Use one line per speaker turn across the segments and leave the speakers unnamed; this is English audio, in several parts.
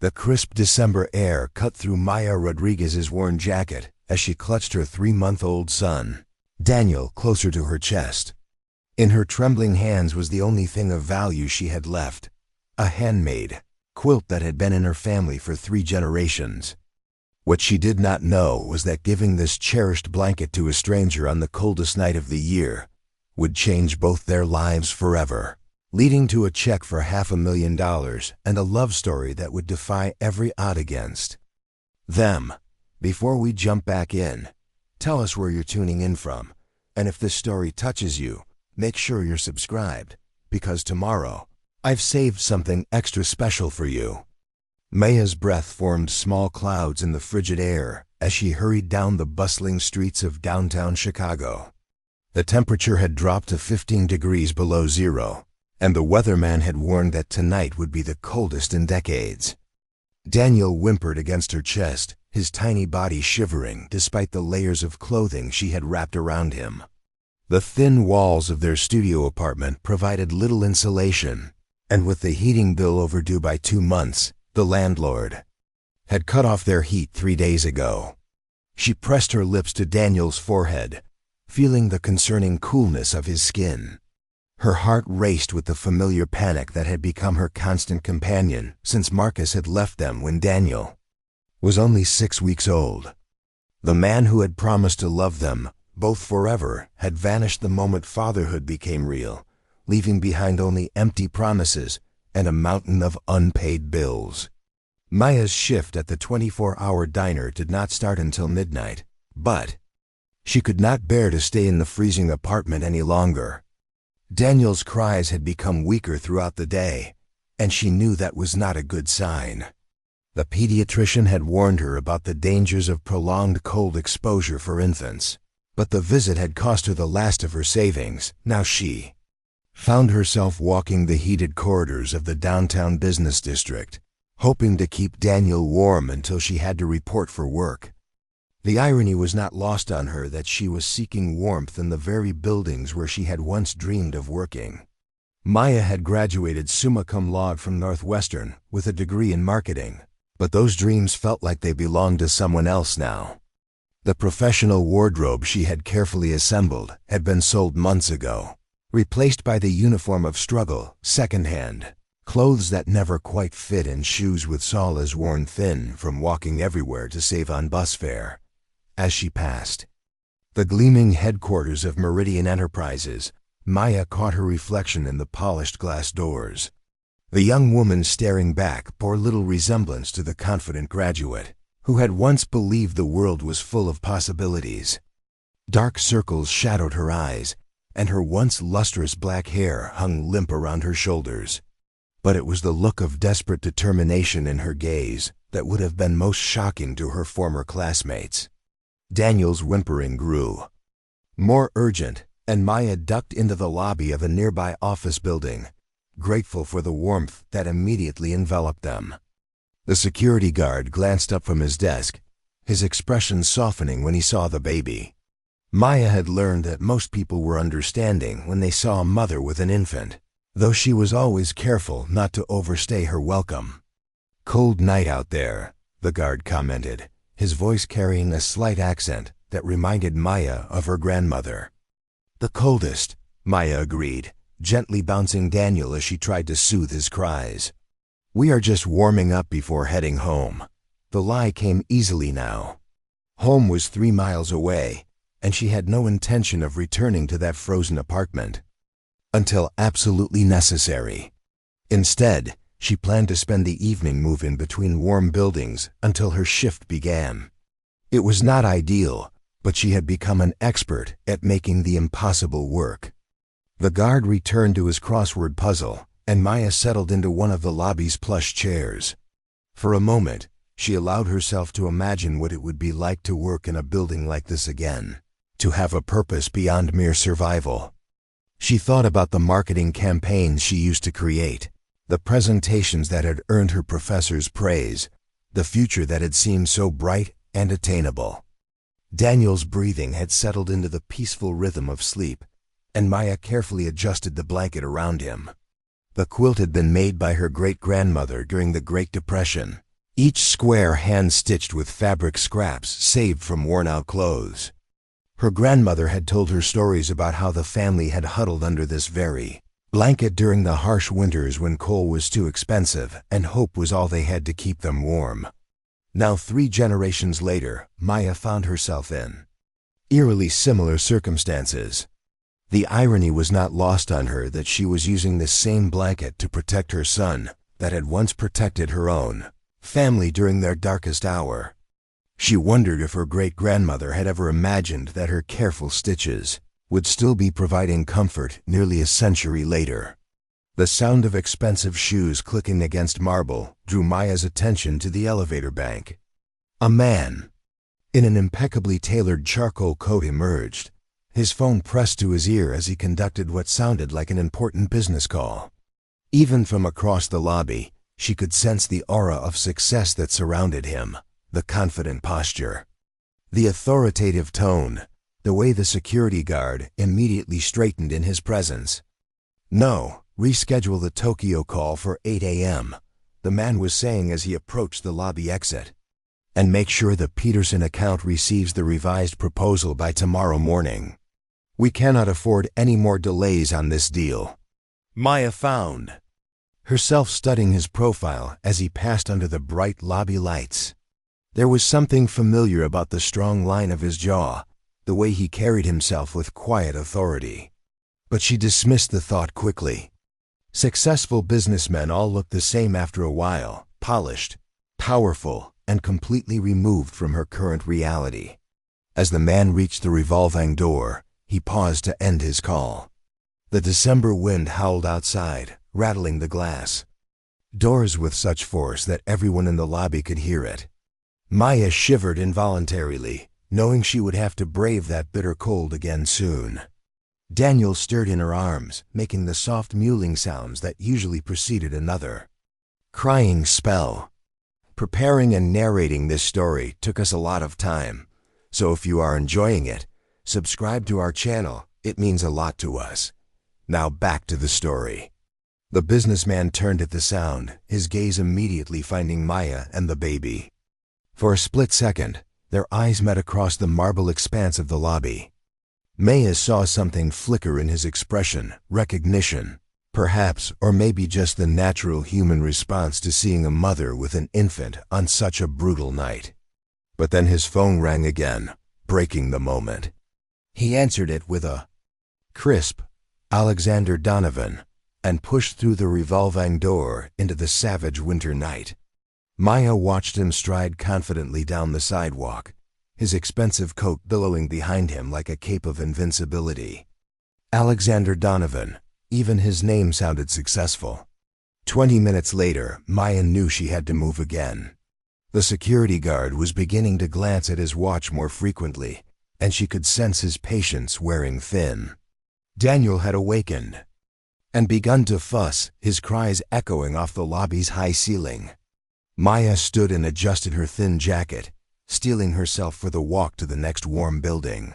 The crisp December air cut through Maya Rodriguez's worn jacket as she clutched her 3-month-old son, Daniel, closer to her chest. In her trembling hands was the only thing of value she had left, a handmade quilt that had been in her family for 3 generations. What she did not know was that giving this cherished blanket to a stranger on the coldest night of the year would change both their lives forever, leading to a check for $500,000 and a love story that would defy every odd against them. Before we jump back in, tell us where you're tuning in from, and if this story touches you, make sure you're subscribed, because tomorrow I've saved something extra special for you. Maya's breath formed small clouds in the frigid air as she hurried down the bustling streets of downtown Chicago. The temperature had dropped to 15 degrees below zero, and the weatherman had warned that tonight would be the coldest in decades. Daniel whimpered against her chest, his tiny body shivering despite the layers of clothing she had wrapped around him. The thin walls of their studio apartment provided little insulation, and with the heating bill overdue by 2 months, the landlord had cut off their heat 3 days ago. She pressed her lips to Daniel's forehead, feeling the concerning coolness of his skin. Her heart raced with the familiar panic that had become her constant companion since Marcus had left them when Daniel was only 6 weeks old. The man who had promised to love them both forever had vanished the moment fatherhood became real, leaving behind only empty promises and a mountain of unpaid bills. Maya's shift at the 24-hour diner did not start until midnight, but she could not bear to stay in the freezing apartment any longer. Daniel's cries had become weaker throughout the day, and she knew that was not a good sign. The pediatrician had warned her about the dangers of prolonged cold exposure for infants, but the visit had cost her the last of her savings. Now she found herself walking the heated corridors of the downtown business district, hoping to keep Daniel warm until she had to report for work. The irony was not lost on her that she was seeking warmth in the very buildings where she had once dreamed of working. Maya had graduated summa cum laude from Northwestern with a degree in marketing, but those dreams felt like they belonged to someone else now. The professional wardrobe she had carefully assembled had been sold months ago, replaced by the uniform of struggle, secondhand, clothes that never quite fit and shoes with soles worn thin from walking everywhere to save on bus fare. As she passed the gleaming headquarters of Meridian Enterprises, Maya caught her reflection in the polished glass doors. The young woman staring back bore little resemblance to the confident graduate who had once believed the world was full of possibilities. Dark circles shadowed her eyes, and her once lustrous black hair hung limp around her shoulders. But it was the look of desperate determination in her gaze that would have been most shocking to her former classmates. Daniel's whimpering grew more urgent, and Maya ducked into the lobby of a nearby office building, grateful for the warmth that immediately enveloped them. The security guard glanced up from his desk, his expression softening when he saw the baby. Maya had learned that most people were understanding when they saw a mother with an infant, though she was always careful not to overstay her welcome. "Cold night out there," the guard commented, his voice carrying a slight accent that reminded Maya of her grandmother. "The coldest," Maya agreed, gently bouncing Daniel as she tried to soothe his cries. "We are just warming up before heading home." The lie came easily now. Home was 3 miles away, and she had no intention of returning to that frozen apartment until absolutely necessary. Instead, she planned to spend the evening moving between warm buildings until her shift began. It was not ideal, but she had become an expert at making the impossible work. The guard returned to his crossword puzzle, and Maya settled into one of the lobby's plush chairs. For a moment, she allowed herself to imagine what it would be like to work in a building like this again, to have a purpose beyond mere survival. She thought about the marketing campaigns she used to create, the presentations that had earned her professors' praise, the future that had seemed so bright and attainable. Daniel's breathing had settled into the peaceful rhythm of sleep, and Maya carefully adjusted the blanket around him. The quilt had been made by her great-grandmother during the Great Depression, each square hand-stitched with fabric scraps saved from worn-out clothes. Her grandmother had told her stories about how the family had huddled under this very blanket during the harsh winters when coal was too expensive and hope was all they had to keep them warm. Now 3 generations later, Maya found herself in eerily similar circumstances. The irony was not lost on her that she was using this same blanket to protect her son that had once protected her own family during their darkest hour. She wondered if her great-grandmother had ever imagined that her careful stitches would still be providing comfort nearly a century later. The sound of expensive shoes clicking against marble drew Maya's attention to the elevator bank. A man in an impeccably tailored charcoal coat emerged, his phone pressed to his ear as he conducted what sounded like an important business call. Even from across the lobby, she could sense the aura of success that surrounded him, the confident posture, the authoritative tone, the way the security guard immediately straightened in his presence. "No, reschedule the Tokyo call for 8 a.m., the man was saying as he approached the lobby exit. "And make sure the Peterson account receives the revised proposal by tomorrow morning. We cannot afford any more delays on this deal." Maya found herself studying his profile as he passed under the bright lobby lights. There was something familiar about the strong line of his jaw, the way he carried himself with quiet authority. But she dismissed the thought quickly. Successful businessmen all looked the same after a while, polished, powerful, and completely removed from her current reality. As the man reached the revolving door, he paused to end his call. The December wind howled outside, rattling the glass doors with such force that everyone in the lobby could hear it. Maya shivered involuntarily, knowing she would have to brave that bitter cold again soon. Daniel stirred in her arms, making the soft mewling sounds that usually preceded another crying spell. Preparing and narrating this story took us a lot of time, so if you are enjoying it, subscribe to our channel. It means a lot to us. Now back to the story. The businessman turned at the sound, his gaze immediately finding Maya and the baby. For a split second, their eyes met across the marble expanse of the lobby. Maya saw something flicker in his expression, recognition, perhaps, or maybe just the natural human response to seeing a mother with an infant on such a brutal night. But then his phone rang again, breaking the moment. He answered it with a crisp, "Alexander Donovan," and pushed through the revolving door into the savage winter night. Maya watched him stride confidently down the sidewalk, his expensive coat billowing behind him like a cape of invincibility. Alexander Donovan, even his name sounded successful. 20 minutes later, Maya knew she had to move again. The security guard was beginning to glance at his watch more frequently, and she could sense his patience wearing thin. Daniel had awakened and begun to fuss, his cries echoing off the lobby's high ceiling. Maya stood and adjusted her thin jacket, steeling herself for the walk to the next warm building.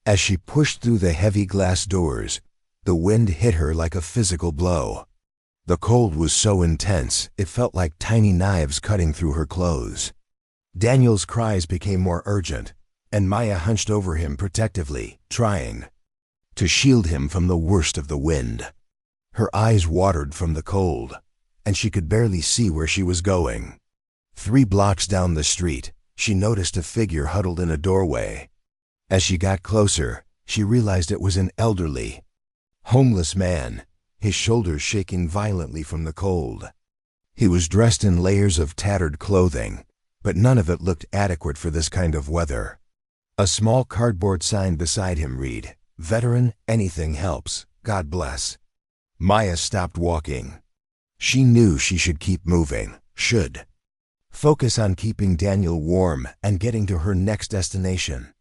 As she pushed through the heavy glass doors, the wind hit her like a physical blow. The cold was so intense, it felt like tiny knives cutting through her clothes. Daniel's cries became more urgent, and Maya hunched over him protectively, trying to shield him from the worst of the wind. Her eyes watered from the cold, and she could barely see where she was going. 3 blocks down the street, she noticed a figure huddled in a doorway. As she got closer, she realized it was an elderly, homeless man, his shoulders shaking violently from the cold. He was dressed in layers of tattered clothing, but none of it looked adequate for this kind of weather. A small cardboard sign beside him read, "Veteran, anything helps, God bless." Maya stopped walking. She knew she should keep moving, should focus on keeping Daniel warm and getting to her next destination.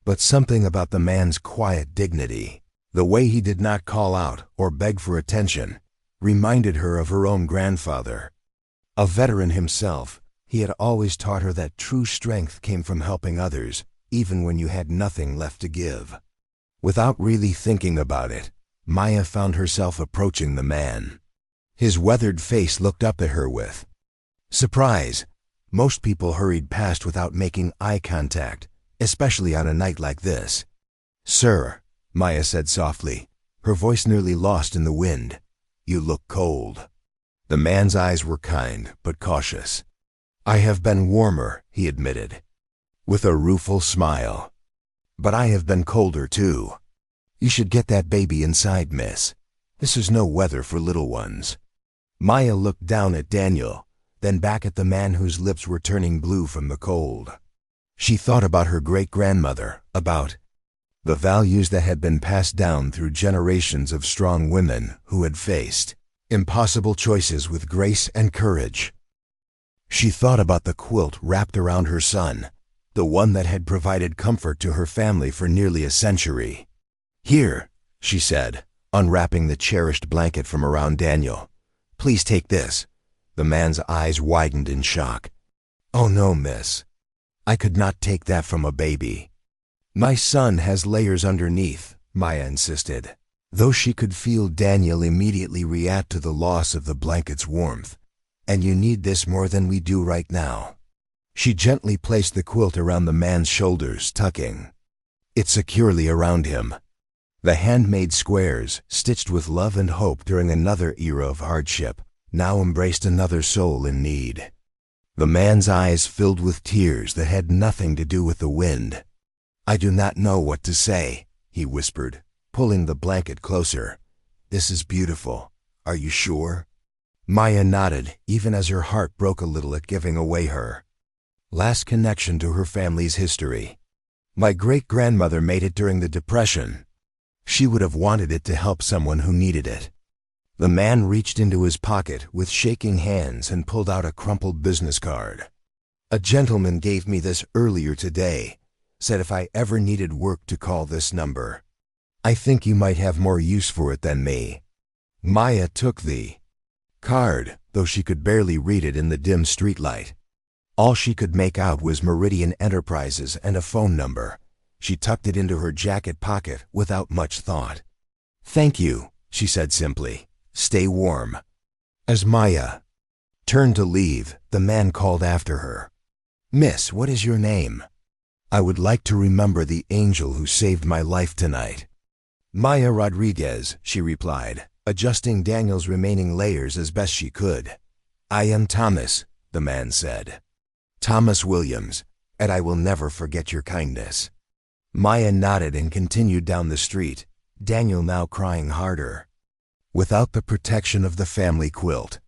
But something about the man's quiet dignity, the way he did not call out or beg for attention, reminded her of her own grandfather. A veteran himself, he had always taught her that true strength came from helping others, even when you had nothing left to give. Without really thinking about it, Maya found herself approaching the man. His weathered face looked up at her with surprise, Most people hurried past without making eye contact, especially on a night like this. "Sir," Maya said softly, her voice nearly lost in the wind, "you look cold." The man's eyes were kind but cautious. "I have been warmer," he admitted, with a rueful smile. "But I have been colder too. You should get that baby inside, miss. This is no weather for little ones." Maya looked down at Daniel, then back at the man whose lips were turning blue from the cold. She thought about her great-grandmother, about the values that had been passed down through generations of strong women who had faced impossible choices with grace and courage. She thought about the quilt wrapped around her son, the one that had provided comfort to her family for nearly a century. "Here," she said, unwrapping the cherished blanket from around Daniel. "Please take this." The man's eyes widened in shock. "Oh no, miss. I could not take that from a baby." "My son has layers underneath," Maya insisted, though she could feel Daniel immediately react to the loss of the blanket's warmth. "And you need this more than we do right now." She gently placed the quilt around the man's shoulders, tucking it securely around him. The handmade squares, stitched with love and hope during another era of hardship, now embraced another soul in need. The man's eyes filled with tears that had nothing to do with the wind. "I do not know what to say," he whispered, pulling the blanket closer. "This is beautiful. Are you sure?" Maya nodded, even as her heart broke a little at giving away her last connection to her family's history. "My great-grandmother made it during the Depression. She would have wanted it to help someone who needed it." The man reached into his pocket with shaking hands and pulled out a crumpled business card. "A gentleman gave me this earlier today, said if I ever needed work to call this number. I think you might have more use for it than me." Maya took the card, though she could barely read it in the dim streetlight. All she could make out was Meridian Enterprises and a phone number. She tucked it into her jacket pocket without much thought. "Thank you," she said simply. "Stay warm." As Maya turned to leave, the man called after her. "Miss, what is your name? I would like to remember the angel who saved my life tonight." "Maya Rodriguez," she replied, adjusting Daniel's remaining layers as best she could. "I am Thomas," the man said. "Thomas Williams, and I will never forget your kindness." Maya nodded and continued down the street, Daniel now crying harder. Without the protection of the family quilt,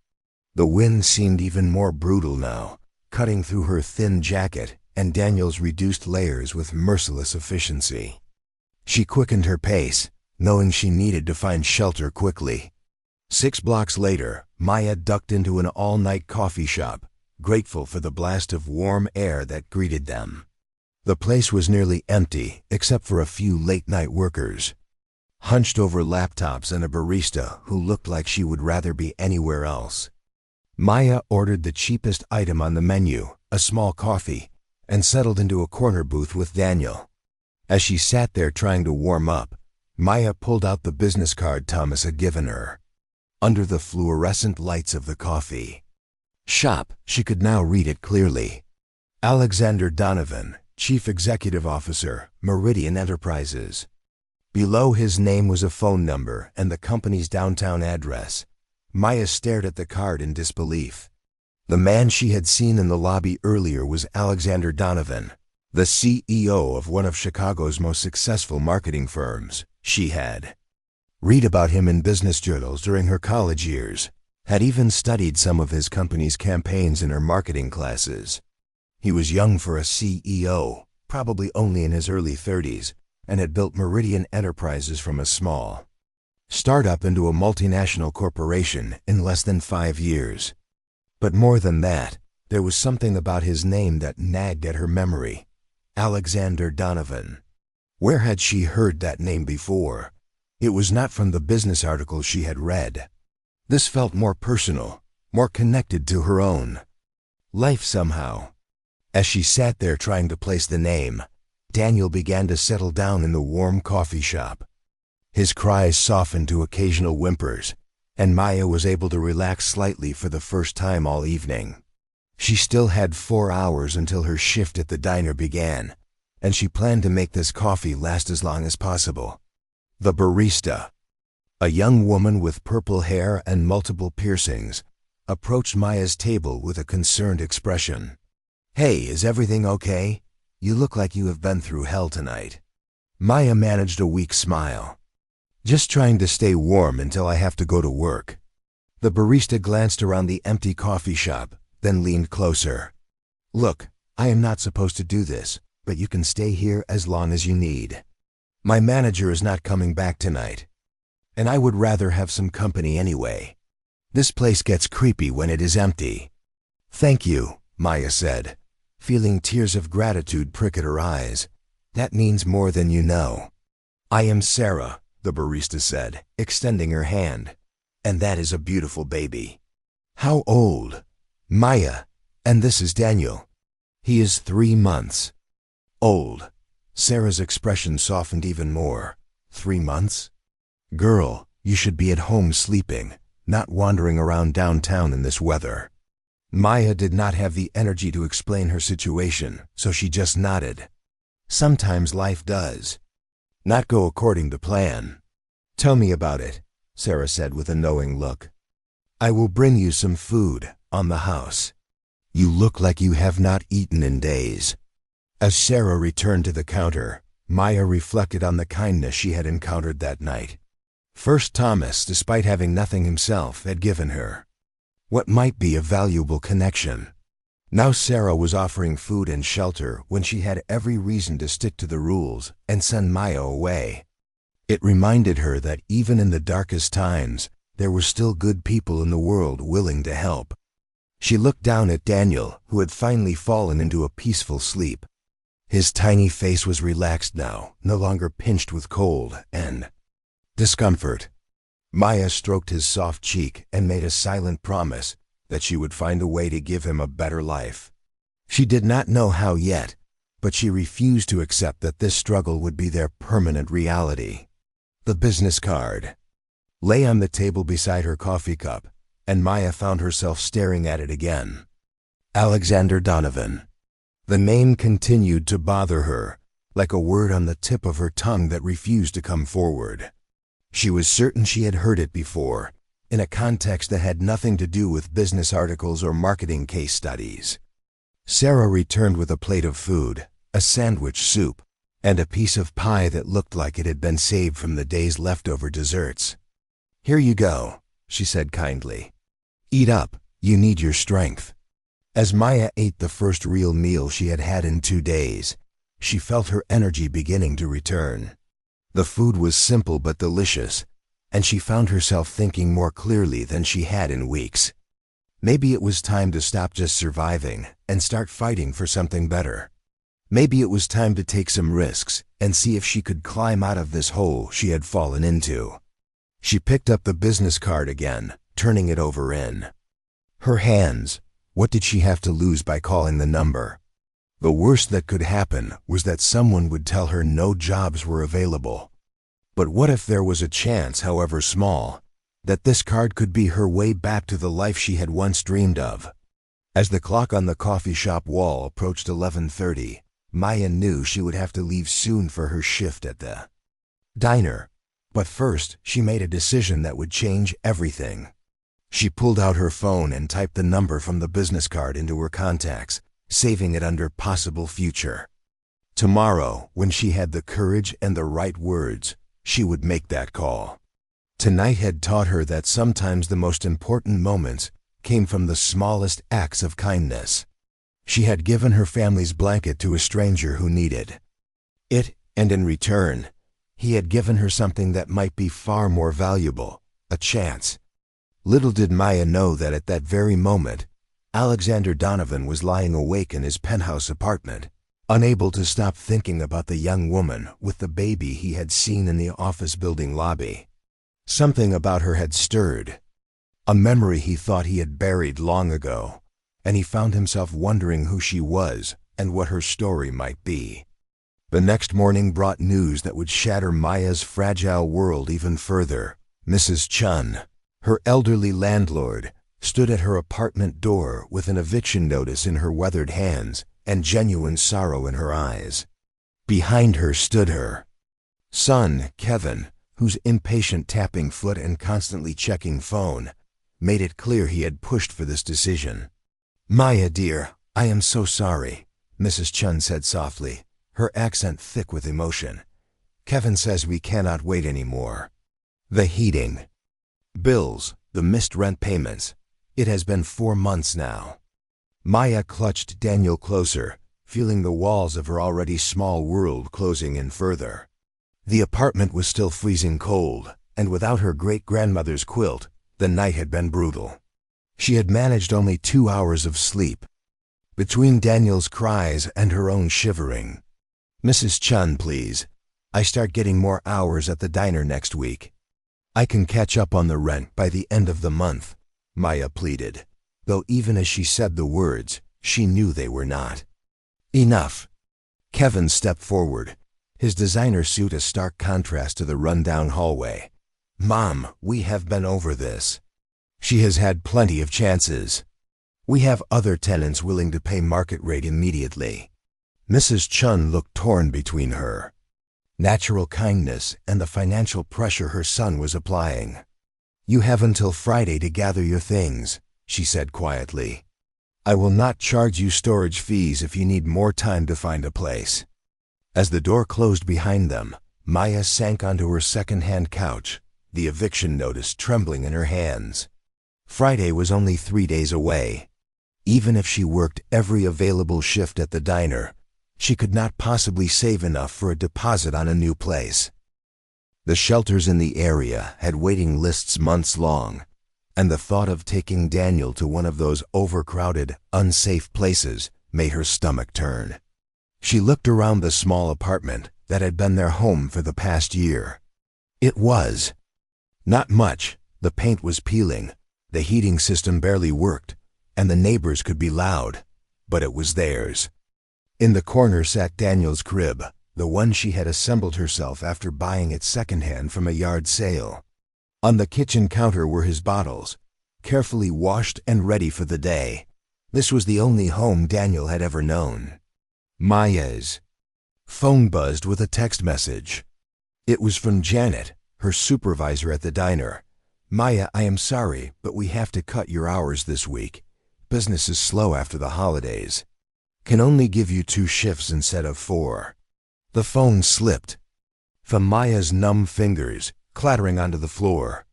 the wind seemed even more brutal now, cutting through her thin jacket and Daniel's reduced layers with merciless efficiency. She quickened her pace, knowing she needed to find shelter quickly. 6 blocks later, Maya ducked into an all-night coffee shop, grateful for the blast of warm air that greeted them. The place was nearly empty, except for a few late-night workers, hunched over laptops, and a barista who looked like she would rather be anywhere else. Maya ordered the cheapest item on the menu, a small coffee, and settled into a corner booth with Daniel. As she sat there trying to warm up, Maya pulled out the business card Thomas had given her. Under the fluorescent lights of the coffee shop, she could now read it clearly. Alexander Donovan, Chief Executive Officer, Meridian Enterprises. Below his name was a phone number and the company's downtown address. Maya stared at the card in disbelief. The man she had seen in the lobby earlier was Alexander Donovan, the CEO of one of Chicago's most successful marketing firms. She had read about him in business journals during her college years, had even studied some of his company's campaigns in her marketing classes. He was young for a CEO, probably only in his early 30s, and had built Meridian Enterprises from a small startup into a multinational corporation in less than 5 years. But more than that, there was something about his name that nagged at her memory. Alexander Donovan. Where had she heard that name before? It was not from the business articles she had read. This felt more personal, more connected to her own life somehow. As she sat there trying to place the name, Daniel began to settle down in the warm coffee shop. His cries softened to occasional whimpers, and Maya was able to relax slightly for the first time all evening. She still had 4 hours until her shift at the diner began, and she planned to make this coffee last as long as possible. The barista, a young woman with purple hair and multiple piercings, approached Maya's table with a concerned expression. "Hey, is everything okay? You look like you have been through hell tonight." Maya managed a weak smile. "Just trying to stay warm until I have to go to work." The barista glanced around the empty coffee shop, then leaned closer. "Look, I am not supposed to do this, but you can stay here as long as you need. My manager is not coming back tonight, and I would rather have some company anyway. This place gets creepy when it is empty." "Thank you," Maya said, feeling tears of gratitude prick at her eyes. "That means more than you know." "I am Sarah," the barista said, extending her hand. "And that is a beautiful baby." "How old?" "Maya, and this is Daniel. He is 3 months." "Old." Sarah's expression softened even more. 3 months? "Girl, you should be at home sleeping, not wandering around downtown in this weather." Maya did not have the energy to explain her situation, so she just nodded. "Sometimes life does not go according to plan." "Tell me about it," Sarah said with a knowing look. "I will bring you some food on the house. You look like you have not eaten in days." As Sarah returned to the counter, Maya reflected on the kindness she had encountered that night. First Thomas, despite having nothing himself, had given her what might be a valuable connection. Now Sarah was offering food and shelter when she had every reason to stick to the rules and send Maya away. It reminded her that even in the darkest times, there were still good people in the world willing to help. She looked down at Daniel, who had finally fallen into a peaceful sleep. His tiny face was relaxed now, no longer pinched with cold and discomfort. Maya stroked his soft cheek and made a silent promise that she would find a way to give him a better life. She did not know how yet, but she refused to accept that this struggle would be their permanent reality. The business card lay on the table beside her coffee cup, and Maya found herself staring at it again. Alexander Donovan. The name continued to bother her, like a word on the tip of her tongue that refused to come forward. She was certain she had heard it before, in a context that had nothing to do with business articles or marketing case studies. Sarah returned with a plate of food, a sandwich soup, and a piece of pie that looked like it had been saved from the day's leftover desserts. "Here you go," she said kindly. "Eat up, you need your strength." As Maya ate the first real meal she had had in 2 days, she felt her energy beginning to return. The food was simple but delicious, and she found herself thinking more clearly than she had in weeks. Maybe it was time to stop just surviving and start fighting for something better. Maybe it was time to take some risks and see if she could climb out of this hole she had fallen into. She picked up the business card again, turning it over in her hands. What did she have to lose by calling the number? The worst that could happen was that someone would tell her no jobs were available. But what if there was a chance, however small, that this card could be her way back to the life she had once dreamed of? As the clock on the coffee shop wall approached 11:30, Maya knew she would have to leave soon for her shift at the diner. But first, she made a decision that would change everything. She pulled out her phone and typed the number from the business card into her contacts, saving it under possible future. Tomorrow, when she had the courage and the right words, she would make that call. Tonight had taught her that sometimes the most important moments came from the smallest acts of kindness. She had given her family's blanket to a stranger who needed it, and in return, he had given her something that might be far more valuable, a chance. Little did Maya know that at that very moment, Alexander Donovan was lying awake in his penthouse apartment, unable to stop thinking about the young woman with the baby he had seen in the office building lobby. Something about her had stirred, a memory he thought he had buried long ago, and he found himself wondering who she was and what her story might be. The next morning brought news that would shatter Maya's fragile world even further. Mrs. Chun, her elderly landlord, stood at her apartment door with an eviction notice in her weathered hands and genuine sorrow in her eyes. Behind her stood her son, Kevin, whose impatient tapping foot and constantly checking phone made it clear he had pushed for this decision. "Maya, dear, I am so sorry," Mrs. Chun said softly, her accent thick with emotion. "Kevin says we cannot wait anymore. The heating bills, the missed rent payments. It has been 4 months now." Maya clutched Daniel closer, feeling the walls of her already small world closing in further. The apartment was still freezing cold, and without her great-grandmother's quilt, the night had been brutal. She had managed only 2 hours of sleep, between Daniel's cries and her own shivering. "Mrs. Chun, please. I start getting more hours at the diner next week. I can catch up on the rent by the end of the month," Maya pleaded, though even as she said the words, she knew they were not. "Enough." Kevin stepped forward, his designer suit a stark contrast to the run-down hallway. "Mom, we have been over this. She has had plenty of chances. We have other tenants willing to pay market rate immediately." Mrs. Chun looked torn between her natural kindness and the financial pressure her son was applying. "You have until Friday to gather your things," she said quietly. "I will not charge you storage fees if you need more time to find a place." As the door closed behind them, Maya sank onto her second-hand couch, the eviction notice trembling in her hands. Friday was only 3 days away. Even if she worked every available shift at the diner, she could not possibly save enough for a deposit on a new place. The shelters in the area had waiting lists months long, and the thought of taking Daniel to one of those overcrowded, unsafe places made her stomach turn. She looked around the small apartment that had been their home for the past year. It was not much. The paint was peeling, the heating system barely worked, and the neighbors could be loud, but it was theirs. In the corner sat Daniel's crib, the one she had assembled herself after buying it secondhand from a yard sale. On the kitchen counter were his bottles, carefully washed and ready for the day. This was the only home Daniel had ever known. Maya's phone buzzed with a text message. It was from Janet, her supervisor at the diner. "Maya, I am sorry, but we have to cut your hours this week. Business is slow after the holidays. Can only give you 2 shifts instead of 4. The phone slipped from Maya's numb fingers, clattering onto the floor.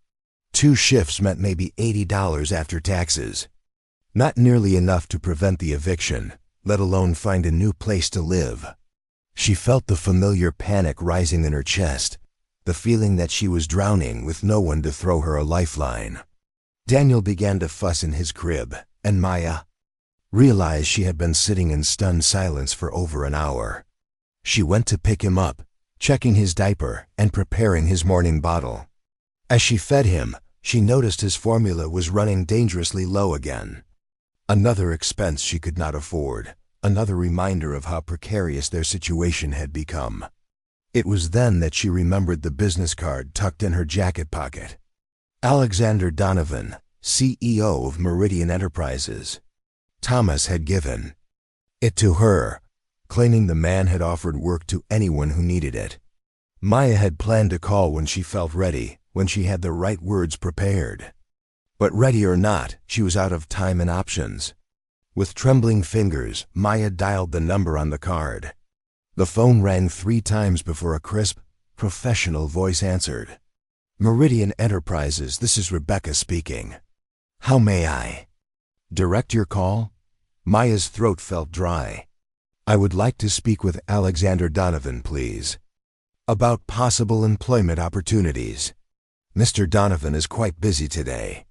2 shifts meant maybe $80 after taxes. Not nearly enough to prevent the eviction, let alone find a new place to live. She felt the familiar panic rising in her chest, the feeling that she was drowning with no one to throw her a lifeline. Daniel began to fuss in his crib, and Maya realized she had been sitting in stunned silence for over an hour. She went to pick him up, checking his diaper and preparing his morning bottle. As she fed him, she noticed his formula was running dangerously low again. Another expense she could not afford, another reminder of how precarious their situation had become. It was then that she remembered the business card tucked in her jacket pocket. Alexander Donovan, CEO of Meridian Enterprises. Thomas had given it to her, claiming the man had offered work to anyone who needed it. Maya had planned to call when she felt ready, when she had the right words prepared. But ready or not, she was out of time and options. With trembling fingers, Maya dialed the number on the card. The phone rang 3 times before a crisp, professional voice answered. "Meridian Enterprises, this is Rebecca speaking. How may I direct your call?" Maya's throat felt dry. "I would like to speak with Alexander Donovan, please. About possible employment opportunities. Mr. Donovan is quite busy today.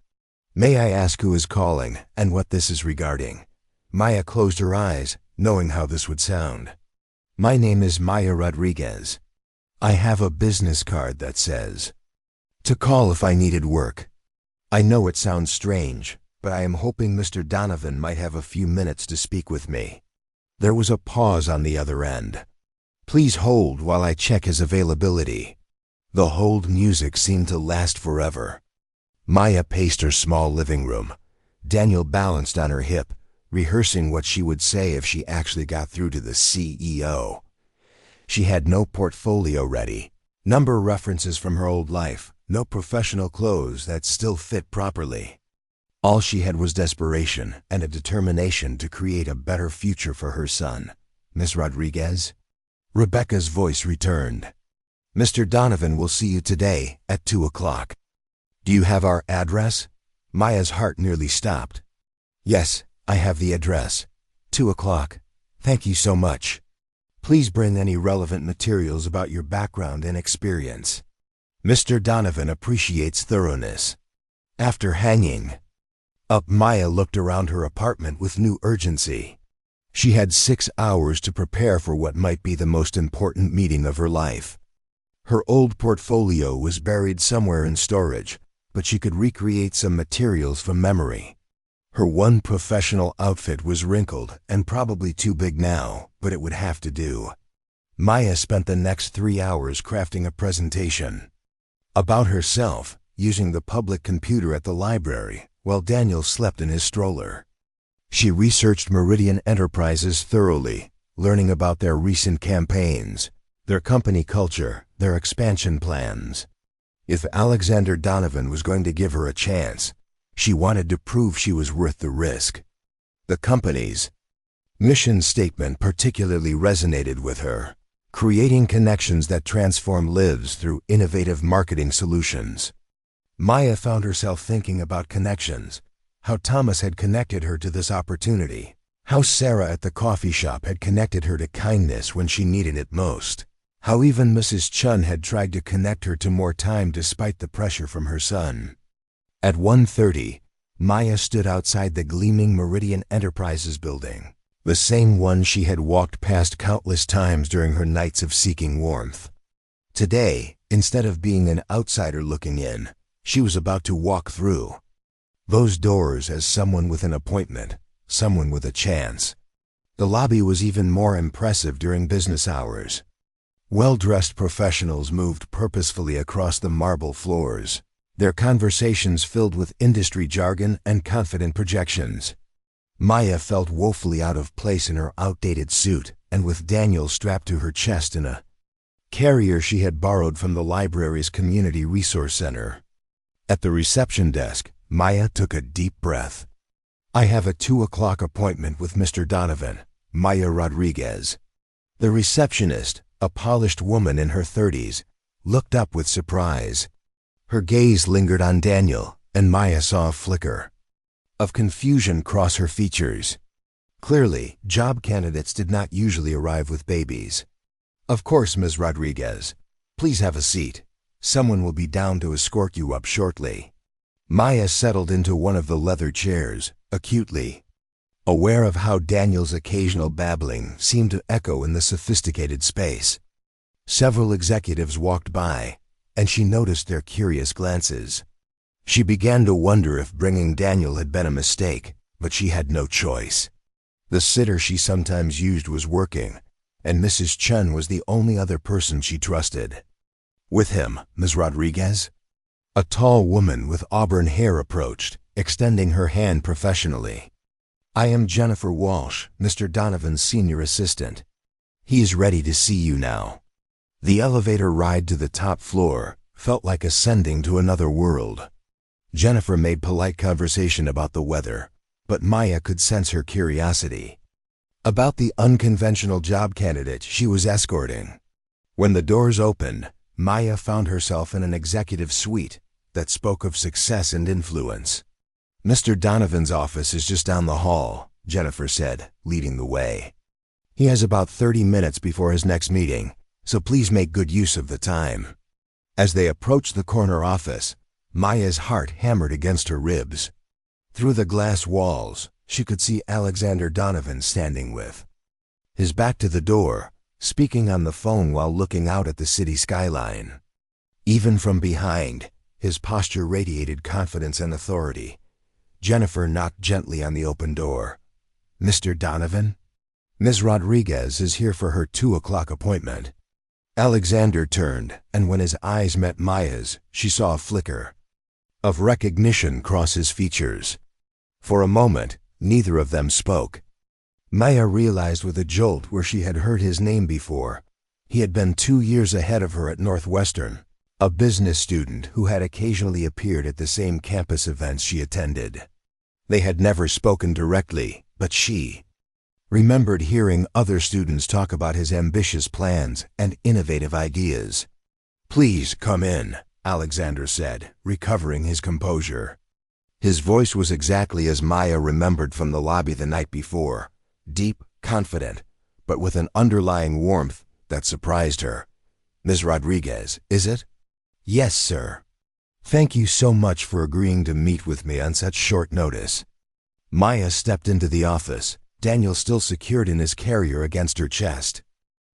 May I ask who is calling and what this is regarding?" Maya closed her eyes, knowing how this would sound. "My name is Maya Rodriguez. I have a business card that says to call if I needed work. I know it sounds strange, but I am hoping Mr. Donovan might have a few minutes to speak with me." There was a pause on the other end. "Please hold while I check his availability." The hold music seemed to last forever. Maya paced her small living room, Daniel balanced on her hip, rehearsing what she would say if she actually got through to the CEO. She had no portfolio ready, number references from her old life, no professional clothes that still fit properly. All she had was desperation and a determination to create a better future for her son. "Miss Rodriguez?" Rebecca's voice returned. "Mr. Donovan will see you today at 2 o'clock. Do you have our address?" Maya's heart nearly stopped. "Yes, I have the address. 2 o'clock. Thank you so much. Please bring any relevant materials about your background and experience. Mr. Donovan appreciates thoroughness." After hanging up, Maya looked around her apartment with new urgency. She had 6 hours to prepare for what might be the most important meeting of her life. Her old portfolio was buried somewhere in storage, but she could recreate some materials from memory. Her one professional outfit was wrinkled and probably too big now, but it would have to do. Maya spent the next 3 hours crafting a presentation about herself, using the public computer at the library, while Daniel slept in his stroller. She researched Meridian Enterprises thoroughly, learning about their recent campaigns, their company culture, their expansion plans. If Alexander Donovan was going to give her a chance, she wanted to prove she was worth the risk. The company's mission statement particularly resonated with her, creating connections that transform lives through innovative marketing solutions. Maya found herself thinking about connections, how Thomas had connected her to this opportunity, how Sarah at the coffee shop had connected her to kindness when she needed it most, how even Mrs. Chun had tried to connect her to more time despite the pressure from her son. At 1:30, Maya stood outside the gleaming Meridian Enterprises building, the same one she had walked past countless times during her nights of seeking warmth. Today, instead of being an outsider looking in, she was about to walk through those doors as someone with an appointment, someone with a chance. The lobby was even more impressive during business hours. Well-dressed professionals moved purposefully across the marble floors, their conversations filled with industry jargon and confident projections. Maya felt woefully out of place in her outdated suit and with Daniel strapped to her chest in a carrier she had borrowed from the library's community resource center. At the reception desk, Maya took a deep breath. "I have a 2 o'clock appointment with Mr. Donovan, Maya Rodriguez." The receptionist, a polished woman in her 30s, looked up with surprise. Her gaze lingered on Daniel, and Maya saw a flicker of confusion cross her features. Clearly, job candidates did not usually arrive with babies. "Of course, Ms. Rodriguez. Please have a seat. Someone will be down to escort you up shortly." Maya settled into one of the leather chairs, acutely aware of how Daniel's occasional babbling seemed to echo in the sophisticated space. Several executives walked by, and she noticed their curious glances. She began to wonder if bringing Daniel had been a mistake, but she had no choice. The sitter she sometimes used was working, and Mrs. Chun was the only other person she trusted. "With him, Ms. Rodriguez?" A tall woman with auburn hair approached, extending her hand professionally. "I am Jennifer Walsh, Mr. Donovan's senior assistant. He is ready to see you now." The elevator ride to the top floor felt like ascending to another world. Jennifer made polite conversation about the weather, but Maya could sense her curiosity about the unconventional job candidate she was escorting. When the doors opened, Maya found herself in an executive suite that spoke of success and influence. "Mr. Donovan's office is just down the hall," Jennifer said, leading the way. "He has about 30 minutes before his next meeting, so please make good use of the time." As they approached the corner office, Maya's heart hammered against her ribs. Through the glass walls, she could see Alexander Donovan standing with his back to the door, speaking on the phone while looking out at the city skyline. Even from behind, his posture radiated confidence and authority. Jennifer knocked gently on the open door. "Mr. Donovan?" "Ms. Rodriguez is here for her 2 o'clock appointment." Alexander turned, and when his eyes met Maya's, she saw a flicker of recognition cross his features. For a moment, neither of them spoke. Maya realized with a jolt where she had heard his name before. He had been 2 years ahead of her at Northwestern, a business student who had occasionally appeared at the same campus events she attended. They had never spoken directly, but she remembered hearing other students talk about his ambitious plans and innovative ideas. "Please come in," Alexander said, recovering his composure. His voice was exactly as Maya remembered from the lobby the night before, deep, confident, but with an underlying warmth that surprised her. "Ms. Rodriguez, is it?" "Yes, sir. Thank you so much for agreeing to meet with me on such short notice." Maya stepped into the office, Daniel still secured in his carrier against her chest.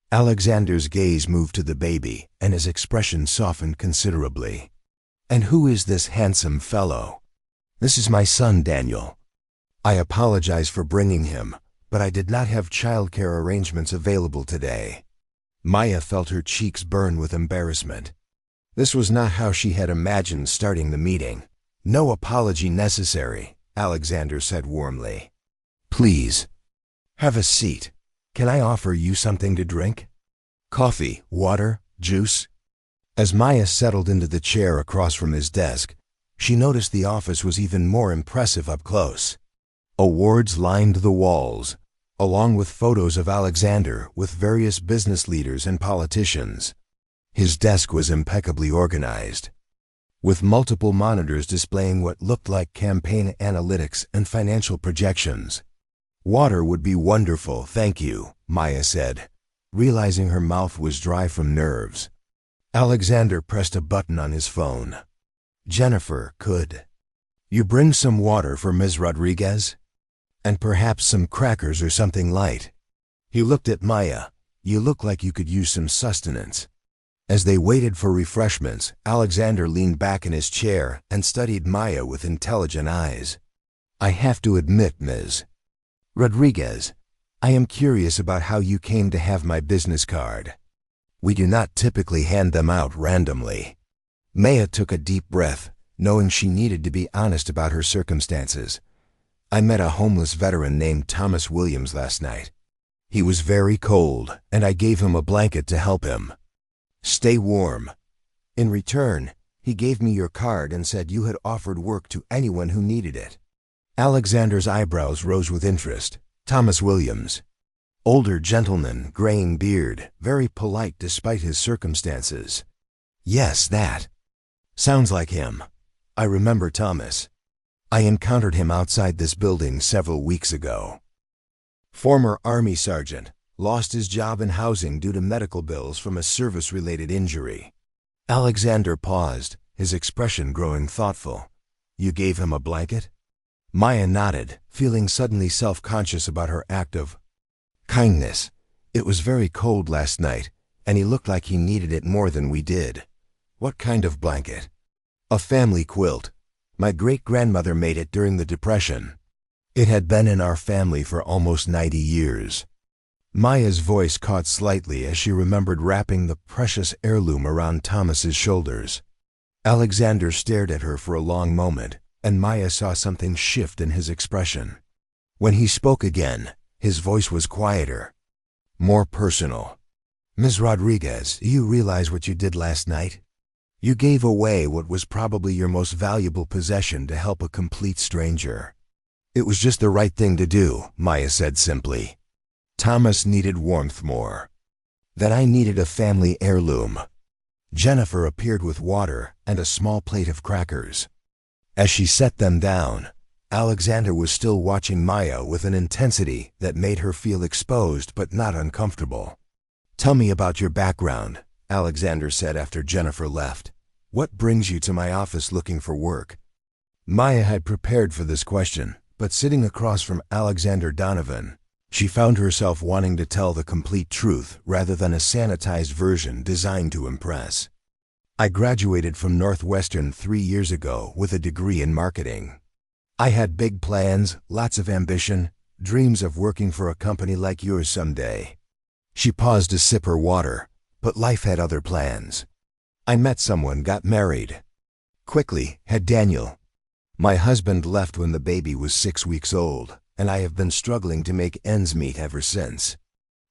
Alexander's gaze moved to the baby, and his expression softened considerably. "And who is this handsome fellow?" "This is my son, Daniel. I apologize for bringing him, but I did not have childcare arrangements available today." Maya felt her cheeks burn with embarrassment. This was not how she had imagined starting the meeting. "No apology necessary," Alexander said warmly. "Please, have a seat. Can I offer you something to drink? Coffee, water, juice?" As Maya settled into the chair across from his desk, she noticed the office was even more impressive up close. Awards lined the walls, along with photos of Alexander with various business leaders and politicians. His desk was impeccably organized, with multiple monitors displaying what looked like campaign analytics and financial projections. "Water would be wonderful, thank you," Maya said, realizing her mouth was dry from nerves. Alexander pressed a button on his phone. "Jennifer, could you bring some water for Ms. Rodriguez? And perhaps some crackers or something light?" He looked at Maya. "You look like you could use some sustenance." As they waited for refreshments, Alexander leaned back in his chair and studied Maya with intelligent eyes. "I have to admit, Ms. Rodriguez, I am curious about how you came to have my business card. We do not typically hand them out randomly." Maya took a deep breath, knowing she needed to be honest about her circumstances. "I met a homeless veteran named Thomas Williams last night. He was very cold, and I gave him a blanket to help him stay warm. In return, he gave me your card and said you had offered work to anyone who needed it." Alexander's eyebrows rose with interest. Thomas Williams. Older gentleman, graying beard, very polite despite his circumstances. "Yes, that sounds like him. I remember Thomas. I encountered him outside this building several weeks ago. Former Army sergeant, lost his job and housing due to medical bills from a service-related injury." Alexander paused, his expression growing thoughtful. "You gave him a blanket?" Maya nodded, feeling suddenly self-conscious about her act of kindness. "It was very cold last night, and he looked like he needed it more than we did." "What kind of blanket?" "A family quilt. My great-grandmother made it during the Depression. It had been in our family for almost 90 years. Maya's voice caught slightly as she remembered wrapping the precious heirloom around Thomas's shoulders. Alexander stared at her for a long moment, and Maya saw something shift in his expression. When he spoke again, his voice was quieter, more personal. "Ms. Rodriguez, do you realize what you did last night? You gave away what was probably your most valuable possession to help a complete stranger." "It was just the right thing to do," Maya said simply. "Thomas needed warmth more than I needed a family heirloom." Jennifer appeared with water and a small plate of crackers. As she set them down, Alexander was still watching Maya with an intensity that made her feel exposed but not uncomfortable. "Tell me about your background," Alexander said after Jennifer left. "What brings you to my office looking for work?" Maya had prepared for this question, but sitting across from Alexander Donovan, she found herself wanting to tell the complete truth rather than a sanitized version designed to impress. "I graduated from Northwestern 3 years ago with a degree in marketing. I had big plans, lots of ambition, dreams of working for a company like yours someday." She paused to sip her water, but life had other plans. "I met someone, got married. Quickly, had Daniel. My husband left when the baby was 6 weeks old, and I have been struggling to make ends meet ever since.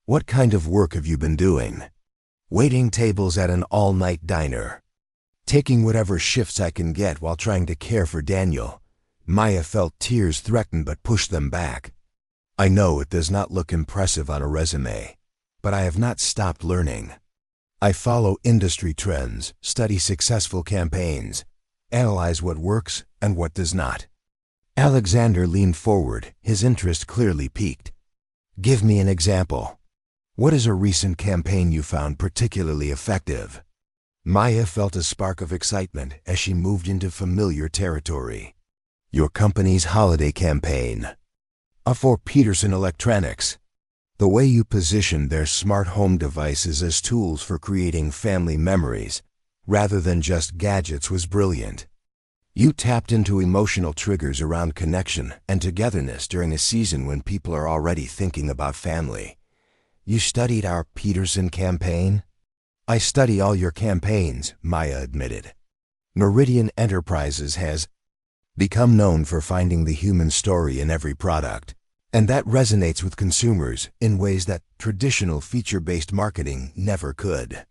What kind of work have you been doing? Waiting tables at an all-night diner. Taking whatever shifts I can get while trying to care for Daniel. Maya felt tears threaten but pushed them back. I know it does not look impressive on a resume, but I have not stopped learning. I follow industry trends, study successful campaigns, analyze what works and what does not. Alexander leaned forward, his interest clearly piqued. Give me an example. What is a recent campaign you found particularly effective? Maya felt a spark of excitement as she moved into familiar territory. Your company's holiday campaign. For Peterson Electronics. The way you positioned their smart home devices as tools for creating family memories, rather than just gadgets, was brilliant. You tapped into emotional triggers around connection and togetherness during a season when people are already thinking about family. You studied our Peterson campaign? I study all your campaigns, Maya admitted. Meridian Enterprises has become known for finding the human story in every product, and that resonates with consumers in ways that traditional feature-based marketing never could.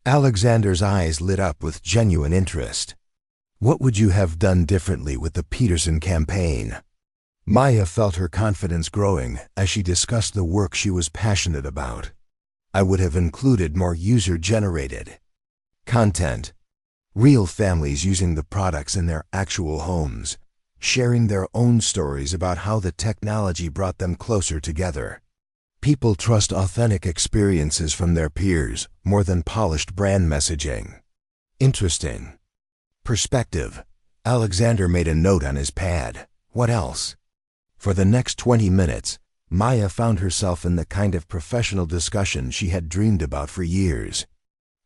Alexander's eyes lit up with genuine interest. What would you have done differently with the Peterson campaign? Maya felt her confidence growing as she discussed the work she was passionate about. I would have included more user-generated content. Real families using the products in their actual homes, sharing their own stories about how the technology brought them closer together. People trust authentic experiences from their peers more than polished brand messaging. Interesting. Perspective. Alexander made a note on his pad. What else? For the next 20 minutes, Maya found herself in the kind of professional discussion she had dreamed about for years.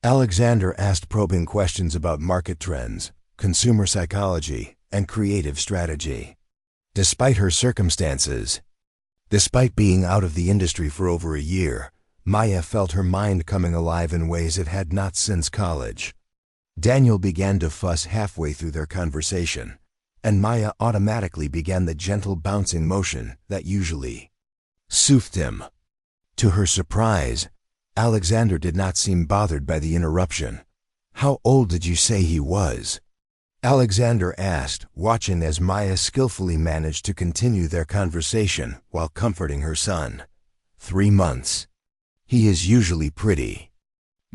Alexander asked probing questions about market trends, consumer psychology, and creative strategy. Despite her circumstances, despite being out of the industry for over a year, Maya felt her mind coming alive in ways it had not since college. Daniel began to fuss halfway through their conversation, and Maya automatically began the gentle bouncing motion that usually soothed him. To her surprise, Alexander did not seem bothered by the interruption. How old did you say he was? Alexander asked, watching as Maya skillfully managed to continue their conversation while comforting her son. 3 months. He is usually pretty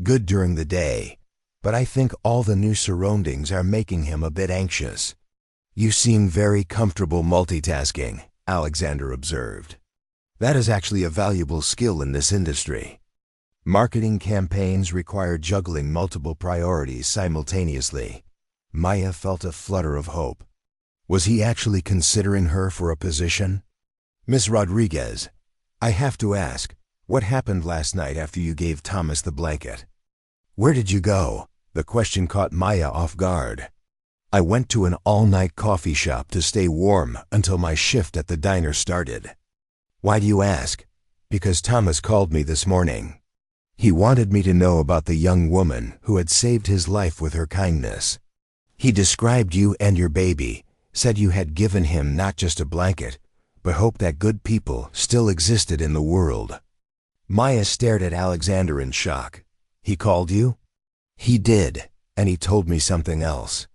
good during the day, but I think all the new surroundings are making him a bit anxious. You seem very comfortable multitasking, Alexander observed. That is actually a valuable skill in this industry. Marketing campaigns require juggling multiple priorities simultaneously. Maya felt a flutter of hope. Was he actually considering her for a position? Miss Rodriguez, I have to ask, what happened last night after you gave Thomas the blanket? Where did you go? The question caught Maya off guard. I went to an all-night coffee shop to stay warm until my shift at the diner started. Why do you ask? Because Thomas called me this morning. He wanted me to know about the young woman who had saved his life with her kindness. He described you and your baby, said you had given him not just a blanket, but hoped that good people still existed in the world. Maya stared at Alexander in shock. He called you? He did, and he told me something else.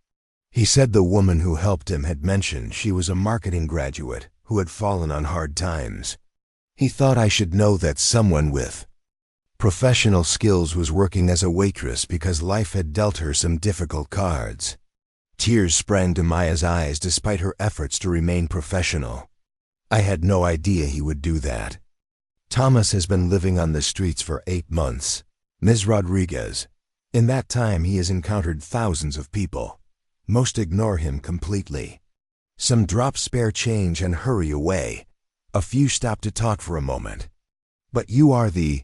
He said the woman who helped him had mentioned she was a marketing graduate who had fallen on hard times. He thought I should know that someone with professional skills was working as a waitress because life had dealt her some difficult cards. Tears sprang to Maya's eyes despite her efforts to remain professional. I had no idea he would do that. Thomas has been living on the streets for 8 months. Ms. Rodriguez. In that time he has encountered thousands of people. Most ignore him completely. Some drop spare change and hurry away. A few stop to talk for a moment. But you are the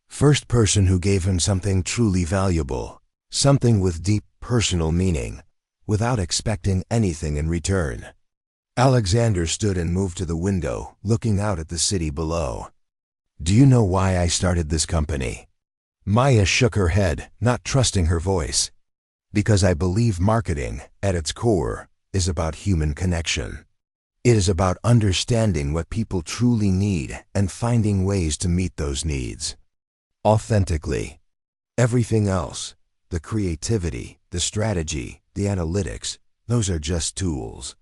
first person who gave him something truly valuable, something with deep personal meaning, without expecting anything in return. Alexander stood and moved to the window, looking out at the city below. Do you know why I started this company? Maya shook her head, not trusting her voice. Because I believe marketing, at its core, is about human connection. It is about understanding what people truly need and finding ways to meet those needs authentically. Everything else, the creativity, the strategy, the analytics, those are just tools.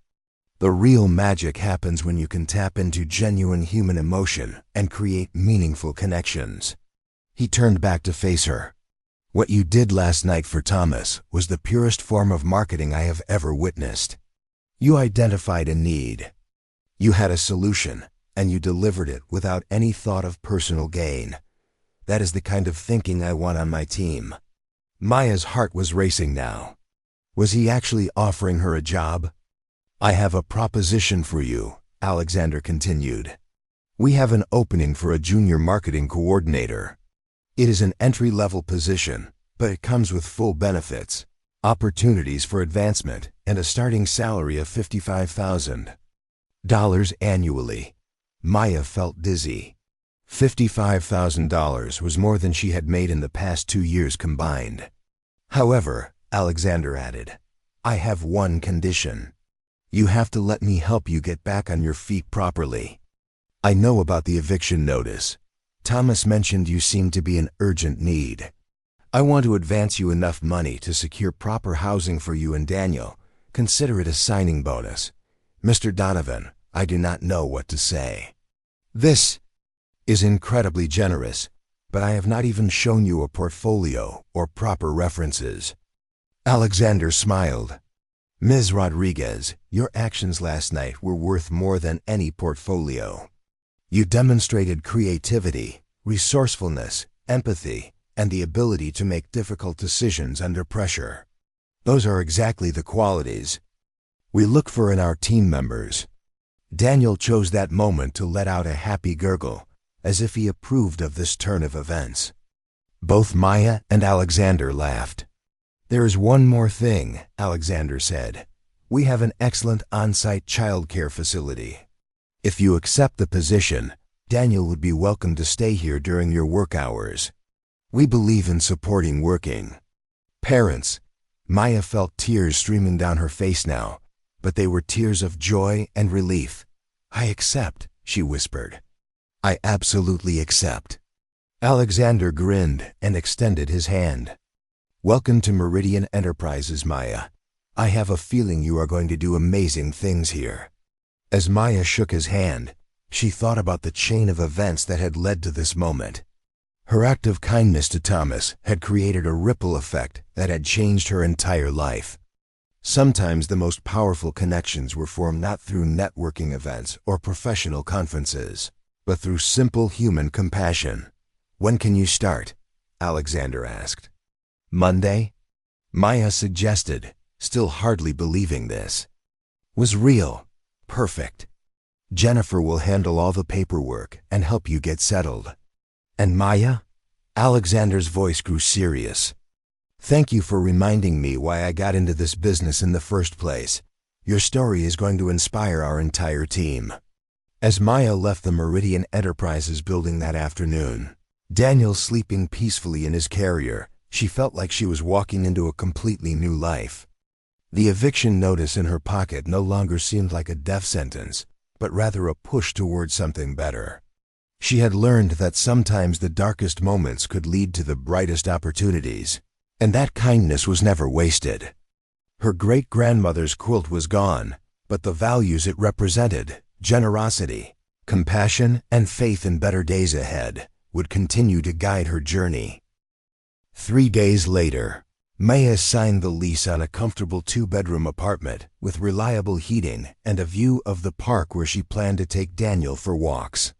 The real magic happens when you can tap into genuine human emotion and create meaningful connections. He turned back to face her. What you did last night for Thomas was the purest form of marketing I have ever witnessed. You identified a need. You had a solution, and you delivered it without any thought of personal gain. That is the kind of thinking I want on my team. Maya's heart was racing now. Was he actually offering her a job? I have a proposition for you, Alexander continued. We have an opening for a junior marketing coordinator. It is an entry-level position, but it comes with full benefits, opportunities for advancement, and a starting salary of $55,000 annually. Maya felt dizzy. $55,000 was more than she had made in the past 2 years combined. However, Alexander added, I have one condition. You have to let me help you get back on your feet properly. I know about the eviction notice. Thomas mentioned you seem to be in urgent need. I want to advance you enough money to secure proper housing for you and Daniel. Consider it a signing bonus. Mr. Donovan, I do not know what to say. This is incredibly generous, but I have not even shown you a portfolio or proper references. Alexander smiled. Ms. Rodriguez, your actions last night were worth more than any portfolio. You demonstrated creativity, resourcefulness, empathy, and the ability to make difficult decisions under pressure. Those are exactly the qualities we look for in our team members. Daniel chose that moment to let out a happy gurgle, as if he approved of this turn of events. Both Maya and Alexander laughed. There is one more thing, Alexander said. We have an excellent on-site childcare facility. If you accept the position, Daniel would be welcome to stay here during your work hours. We believe in supporting working parents. Maya felt tears streaming down her face now, but they were tears of joy and relief. I accept, she whispered. I absolutely accept. Alexander grinned and extended his hand. Welcome to Meridian Enterprises, Maya. I have a feeling you are going to do amazing things here. As Maya shook his hand, she thought about the chain of events that had led to this moment. Her act of kindness to Thomas had created a ripple effect that had changed her entire life. Sometimes the most powerful connections were formed not through networking events or professional conferences, but through simple human compassion. When can you start? Alexander asked. Monday? Maya suggested, still hardly believing this. Was real. Perfect. Jennifer will handle all the paperwork and help you get settled. And Maya? Alexander's voice grew serious. Thank you for reminding me why I got into this business in the first place. Your story is going to inspire our entire team. As Maya left the Meridian Enterprises building that afternoon, Daniel sleeping peacefully in his carrier, she felt like she was walking into a completely new life. The eviction notice in her pocket no longer seemed like a death sentence, but rather a push toward something better. She had learned that sometimes the darkest moments could lead to the brightest opportunities, and that kindness was never wasted. Her great-grandmother's quilt was gone, but the values it represented, generosity, compassion, and faith in better days ahead, would continue to guide her journey. 3 days later, Maya signed the lease on a comfortable 2-bedroom apartment with reliable heating and a view of the park where she planned to take Daniel for walks.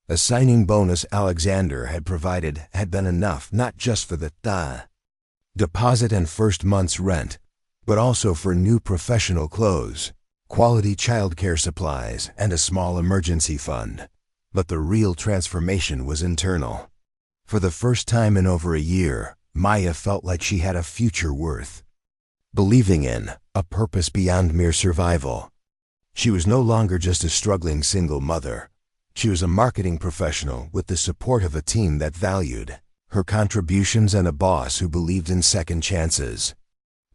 A signing bonus Alexander had provided had been enough not just for the deposit and first month's rent, but also for new professional clothes, quality childcare supplies, and a small emergency fund. But the real transformation was internal. For the first time in over a year, Maya felt like she had a future worth believing in, a purpose beyond mere survival. She was no longer just a struggling single mother. She was a marketing professional with the support of a team that valued her contributions and a boss who believed in second chances.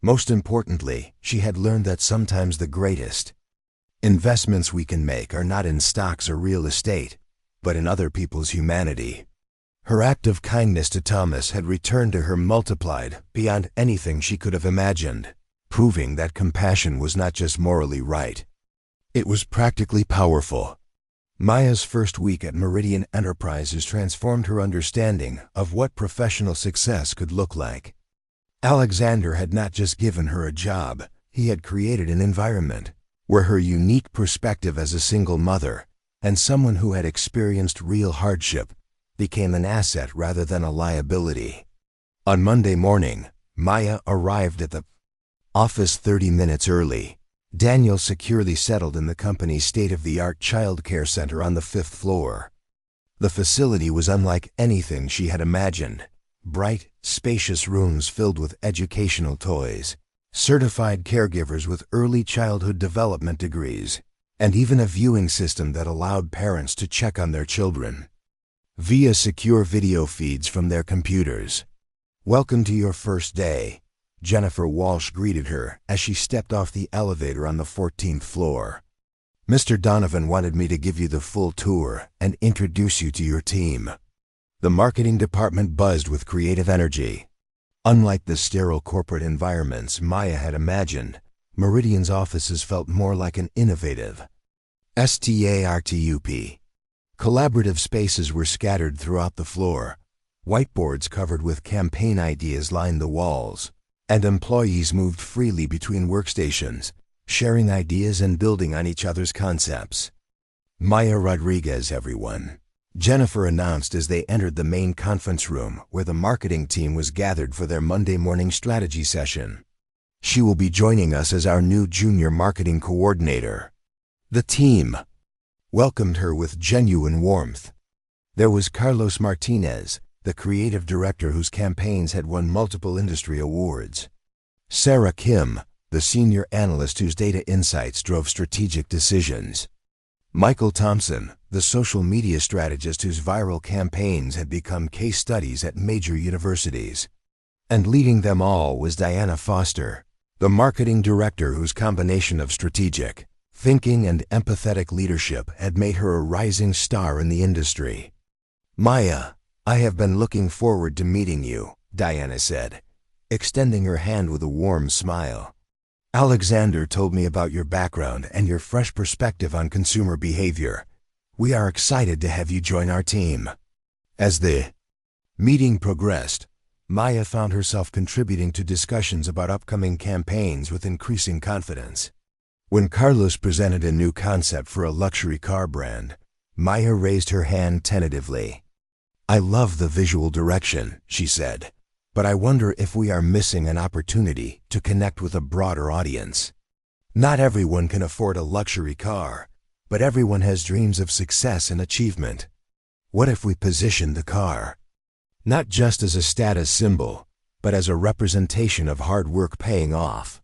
Most importantly, she had learned that sometimes the greatest investments we can make are not in stocks or real estate, but in other people's humanity. Her act of kindness to Thomas had returned to her multiplied beyond anything she could have imagined, proving that compassion was not just morally right. It was practically powerful. Maya's first week at Meridian Enterprises transformed her understanding of what professional success could look like. Alexander had not just given her a job, he had created an environment where her unique perspective as a single mother and someone who had experienced real hardship became an asset rather than a liability. On Monday morning, Maya arrived at the office 30 minutes early. Daniel securely settled in the company's state-of-the-art child care center on the 5th floor. The facility was unlike anything she had imagined. Bright, spacious rooms filled with educational toys, certified caregivers with early childhood development degrees, and even a viewing system that allowed parents to check on their children via secure video feeds from their computers. "Welcome to your first day," Jennifer Walsh greeted her as she stepped off the elevator on the 14th floor. "Mr. Donovan wanted me to give you the full tour and introduce you to your team." The marketing department buzzed with creative energy. Unlike the sterile corporate environments Maya had imagined, Meridian's offices felt more like an innovative startup. Collaborative spaces were scattered throughout the floor. Whiteboards covered with campaign ideas lined the walls, and employees moved freely between workstations, sharing ideas and building on each other's concepts. "Maya Rodriguez, everyone," Jennifer announced as they entered the main conference room where the marketing team was gathered for their Monday morning strategy session. "She will be joining us as our new junior marketing coordinator." The team welcomed her with genuine warmth. There was Carlos Martinez, the creative director whose campaigns had won multiple industry awards. Sarah Kim, the senior analyst whose data insights drove strategic decisions. Michael Thompson, the social media strategist whose viral campaigns had become case studies at major universities. And leading them all was Diana Foster, the marketing director whose combination of strategic thinking and empathetic leadership had made her a rising star in the industry. "Maya, I have been looking forward to meeting you," Diana said, extending her hand with a warm smile. "Alexander told me about your background and your fresh perspective on consumer behavior. We are excited to have you join our team." As the meeting progressed, Maya found herself contributing to discussions about upcoming campaigns with increasing confidence. When Carlos presented a new concept for a luxury car brand, Maya raised her hand tentatively. "I love the visual direction," she said, "but I wonder if we are missing an opportunity to connect with a broader audience. Not everyone can afford a luxury car, but everyone has dreams of success and achievement. What if we position the car not just as a status symbol, but as a representation of hard work paying off?"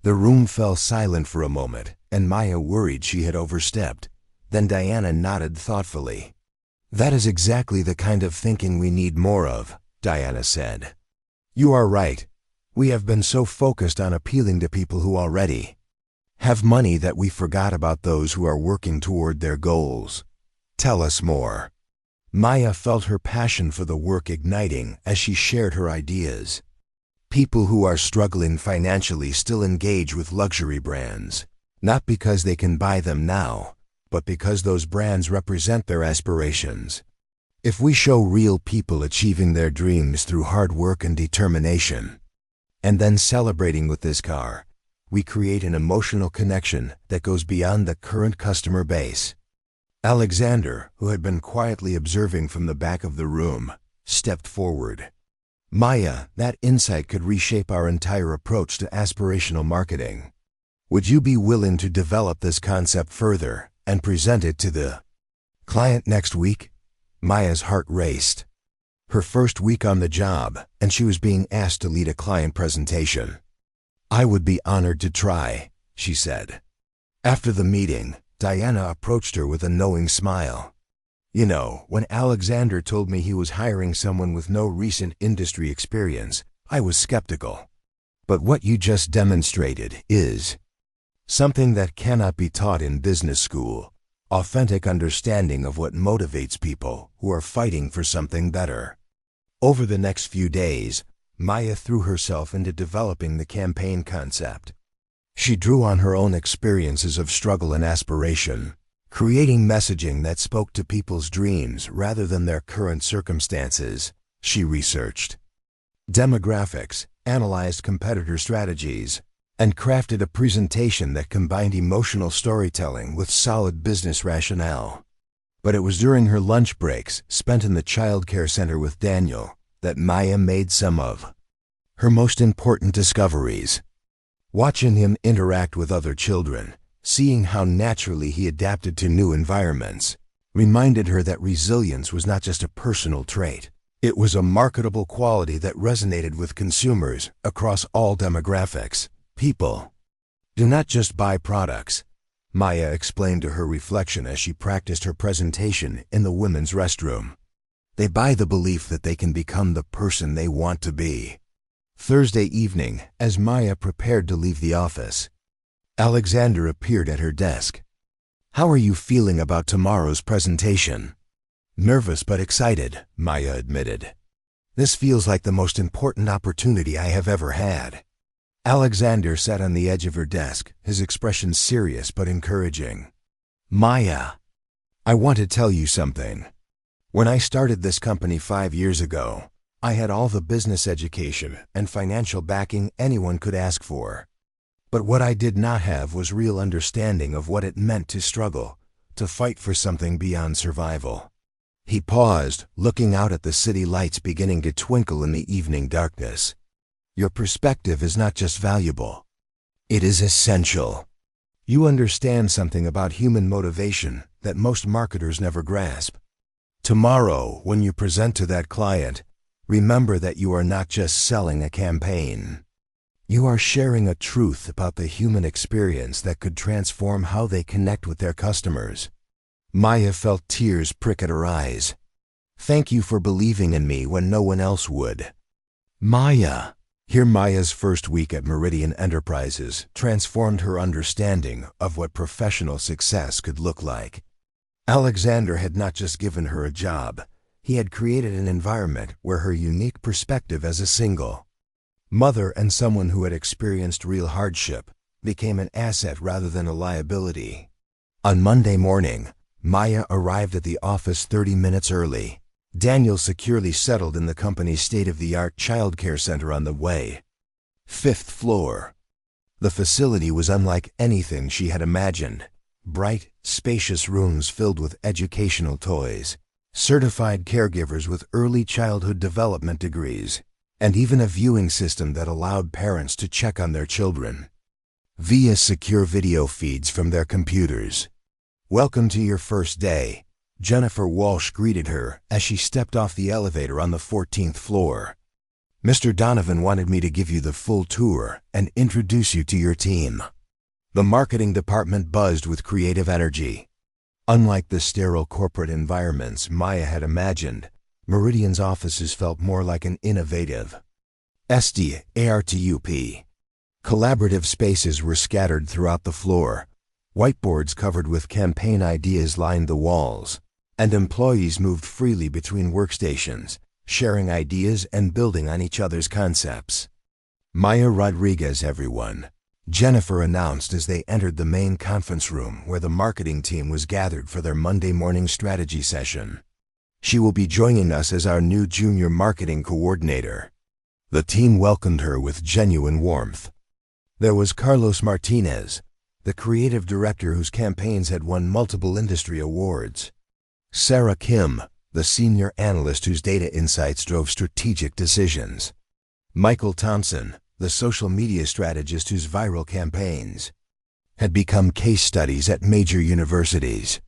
The room fell silent for a moment, and Maya worried she had overstepped. Then Diana nodded thoughtfully. "That is exactly the kind of thinking we need more of," Diana said. "You are right. We have been so focused on appealing to people who already have money that we forgot about those who are working toward their goals. Tell us more." Maya felt her passion for the work igniting as she shared her ideas. People who are struggling financially still engage with luxury brands, not because they can buy them now, but because those brands represent their aspirations. If we show real people achieving their dreams through hard work and determination, and then celebrating with this car, we create an emotional connection that goes beyond the current customer base. Alexander, who had been quietly observing from the back of the room, stepped forward. "Maya, that insight could reshape our entire approach to aspirational marketing. Would you be willing to develop this concept further and present it to the client next week?" Maya's heart raced. Her first week on the job, and she was being asked to lead a client presentation. "I would be honored to try," she said. After the meeting, Diana approached her with a knowing smile. "You know, when Alexander told me he was hiring someone with no recent industry experience, I was skeptical. But what you just demonstrated is something that cannot be taught in business school: authentic understanding of what motivates people who are fighting for something better. Over the next few days, Maya threw herself into developing the campaign concept. She drew on her own experiences of struggle and aspiration, creating messaging that spoke to people's dreams rather than their current circumstances. She researched demographics, analyzed competitor strategies, and crafted a presentation that combined emotional storytelling with solid business rationale. But it was during her lunch breaks, spent in the child care center with Daniel, that Maya made some of her most important discoveries. Watching him interact with other children, seeing how naturally he adapted to new environments, reminded her that resilience was not just a personal trait. It was a marketable quality that resonated with consumers across all demographics. People do not just buy products, Maya explained to her reflection as she practiced her presentation in the women's restroom. They buy the belief that they can become the person they want to be. Thursday evening, as Maya prepared to leave the office, Alexander appeared at her desk. "How are you feeling about tomorrow's presentation?" "Nervous but excited," Maya admitted. "This feels like the most important opportunity I have ever had." Alexander sat on the edge of her desk, his expression serious but encouraging. "Maya, I want to tell you something. When I started this company 5 years ago, I had all the business education and financial backing anyone could ask for. But what I did not have was real understanding of what it meant to struggle, to fight for something beyond survival." He paused, looking out at the city lights beginning to twinkle in the evening darkness. "Your perspective is not just valuable. It is essential. You understand something about human motivation that most marketers never grasp. Tomorrow, when you present to that client, remember that you are not just selling a campaign. You are sharing a truth about the human experience that could transform how they connect with their customers." Maya felt tears prick at her eyes. "Thank you for believing in me when no one else would." Maya. Here Maya's first week at Meridian Enterprises transformed her understanding of what professional success could look like. Alexander had not just given her a job, he had created an environment where her unique perspective as a single mother and someone who had experienced real hardship became an asset rather than a liability. On Monday morning, Maya arrived at the office 30 minutes early. Daniel securely settled in the company's state-of-the-art childcare center on the way. 5th floor. The facility was unlike anything she had imagined. Bright, spacious rooms filled with educational toys, certified caregivers with early childhood development degrees, and even a viewing system that allowed parents to check on their children via secure video feeds from their computers. "Welcome to your first day," Jennifer Walsh greeted her as she stepped off the elevator on the 14th floor. "Mr. Donovan wanted me to give you the full tour and introduce you to your team." The marketing department buzzed with creative energy. Unlike the sterile corporate environments Maya had imagined, Meridian's offices felt more like an innovative STARTUP. Collaborative spaces were scattered throughout the floor. Whiteboards covered with campaign ideas lined the walls, and employees moved freely between workstations, sharing ideas and building on each other's concepts. "Maya Rodriguez, everyone," Jennifer announced as they entered the main conference room where the marketing team was gathered for their Monday morning strategy session. "She will be joining us as our new junior marketing coordinator." The team welcomed her with genuine warmth. There was Carlos Martinez, the creative director whose campaigns had won multiple industry awards. Sarah Kim, the senior analyst whose data insights drove strategic decisions. Michael Thompson, the social media strategist whose viral campaigns had become case studies at major universities.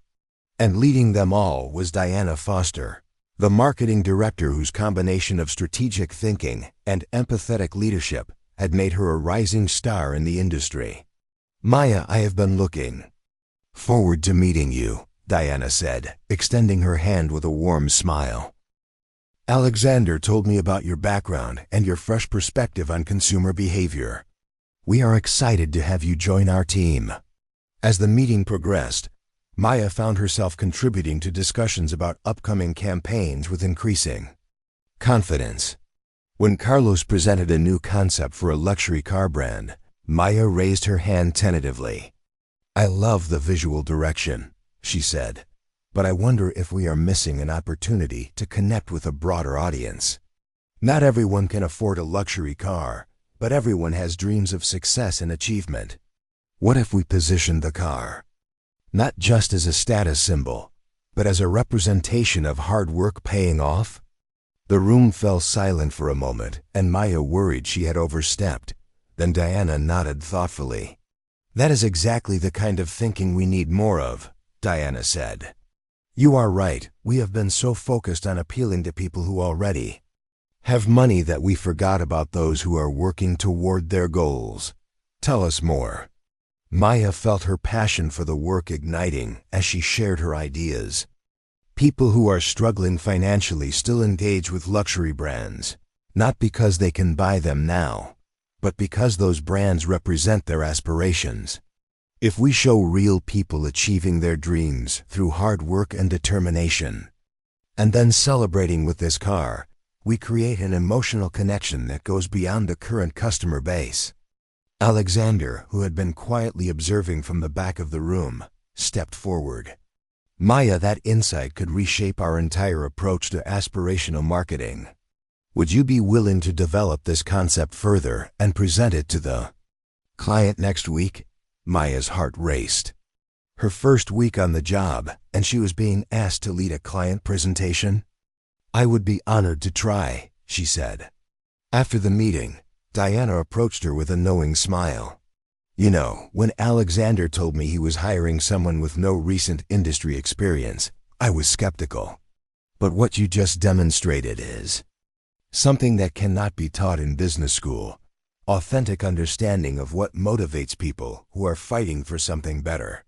And leading them all was Diana Foster, the marketing director whose combination of strategic thinking and empathetic leadership had made her a rising star in the industry. "Maya, I have been looking forward to meeting you," Diana said, extending her hand with a warm smile. Alexander told me about your background and your fresh perspective on consumer behavior. We are excited to have you join our team." As the meeting progressed, Maya found herself contributing to discussions about upcoming campaigns with increasing confidence. When Carlos presented a new concept for a luxury car brand, Maya raised her hand tentatively. "I love the visual direction," she said, "but I wonder if we are missing an opportunity to connect with a broader audience. Not everyone can afford a luxury car, but everyone has dreams of success and achievement. What if we positioned the car not just as a status symbol, but as a representation of hard work paying off?" The room fell silent for a moment, and Maya worried she had overstepped. Then Diana nodded thoughtfully. "That is exactly the kind of thinking we need more of," Diana said. "You are right, we have been so focused on appealing to people who already have money that we forgot about those who are working toward their goals. Tell us more." Maya felt her passion for the work igniting as she shared her ideas. People who are struggling financially still engage with luxury brands, not because they can buy them now, but because those brands represent their aspirations. If we show real people achieving their dreams through hard work and determination, and then celebrating with this car, we create an emotional connection that goes beyond the current customer base. Alexander, who had been quietly observing from the back of the room, stepped forward. "Maya, that insight could reshape our entire approach to aspirational marketing. Would you be willing to develop this concept further and present it to the client next week?" Maya's heart raced. Her first week on the job, and she was being asked to lead a client presentation? "I would be honored to try," she said. After the meeting, Diana approached her with a knowing smile. "You know, when Alexander told me he was hiring someone with no recent industry experience, I was skeptical. But what you just demonstrated is something that cannot be taught in business school: authentic understanding of what motivates people who are fighting for something better."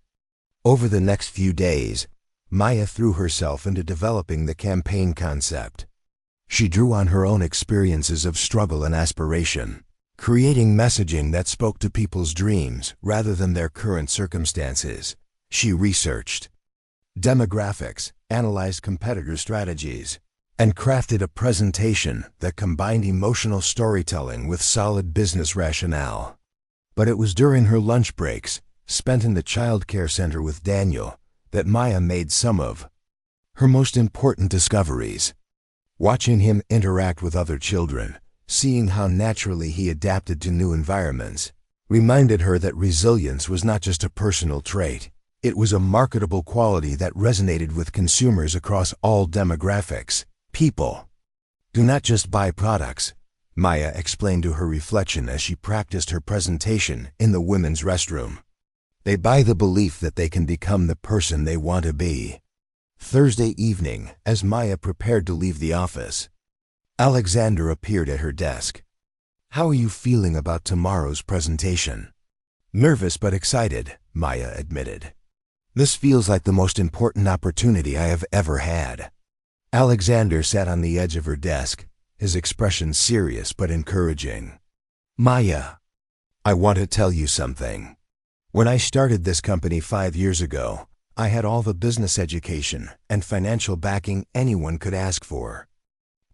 Over the next few days, Maya threw herself into developing the campaign concept. She drew on her own experiences of struggle and aspiration, creating messaging that spoke to people's dreams rather than their current circumstances. She researched demographics, analyzed competitor strategies, and crafted a presentation that combined emotional storytelling with solid business rationale. But it was during her lunch breaks, spent in the child care center with Daniel, that Maya made some of her most important discoveries. Watching him interact with other children, seeing how naturally he adapted to new environments, reminded her that resilience was not just a personal trait. It was a marketable quality that resonated with consumers across all demographics. "People do not just buy products," Maya explained to her reflection as she practiced her presentation in the women's restroom. "They buy the belief that they can become the person they want to be." Thursday evening, as Maya prepared to leave the office, Alexander appeared at her desk. "How are you feeling about tomorrow's presentation?" "Nervous but excited," Maya admitted. "This feels like the most important opportunity I have ever had." Alexander sat on the edge of her desk, his expression serious but encouraging. "Maya, I want to tell you something. When I started this company 5 years ago, I had all the business education and financial backing anyone could ask for.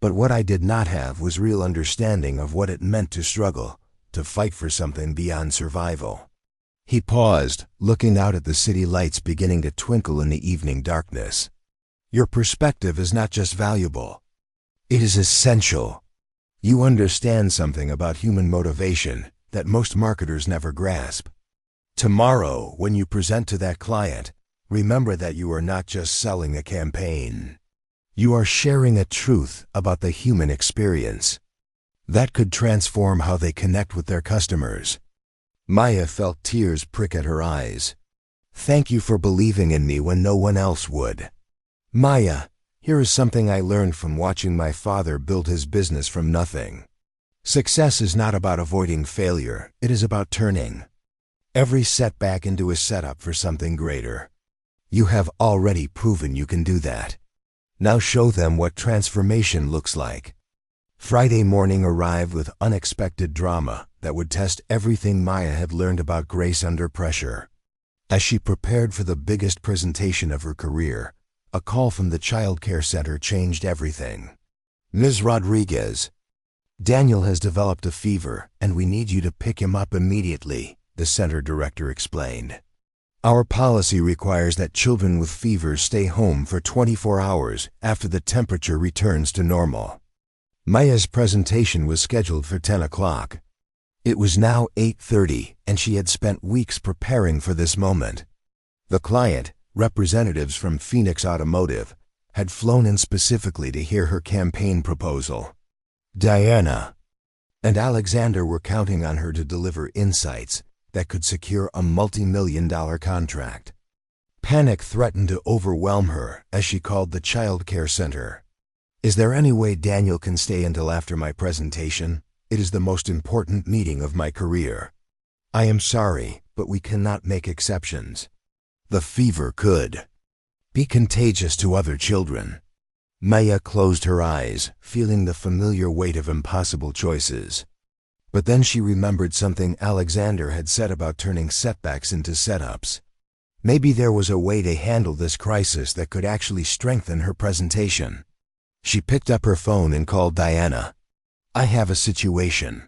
But what I did not have was real understanding of what it meant to struggle, to fight for something beyond survival." He paused, looking out at the city lights beginning to twinkle in the evening darkness. "Your perspective is not just valuable. It is essential. You understand something about human motivation that most marketers never grasp. Tomorrow, when you present to that client, remember that you are not just selling a campaign. You are sharing a truth about the human experience. That could transform how they connect with their customers." Maya felt tears prick at her eyes. "Thank you for believing in me when no one else would." "Maya, here is something I learned from watching my father build his business from nothing. Success is not about avoiding failure, it is about turning every setback into a setup for something greater. You have already proven you can do that. Now show them what transformation looks like. Friday morning arrived with unexpected drama that would test everything Maya had learned about grace under pressure. As she prepared for the biggest presentation of her career, a call from the child care center changed everything. Ms. Rodriguez, Daniel has developed a fever and we need you to pick him up immediately, the center director explained. Our policy requires that children with fevers stay home for 24 hours after the temperature returns to normal. Maya's presentation was scheduled for 10 o'clock. It was now 8:30 and she had spent weeks preparing for this moment. The client, representatives from Phoenix Automotive, had flown in specifically to hear her campaign proposal. Diana and Alexander were counting on her to deliver insights that could secure a multi-million-dollar contract. Panic threatened to overwhelm her as she called the child care center. Is there any way Daniel can stay until after my presentation? It is the most important meeting of my career. I am sorry, but we cannot make exceptions. The fever could be contagious to other children. Maya closed her eyes, feeling the familiar weight of impossible choices. But then she remembered something Alexander had said about turning setbacks into setups. Maybe there was a way to handle this crisis that could actually strengthen her presentation. She picked up her phone and called Diana. I have a situation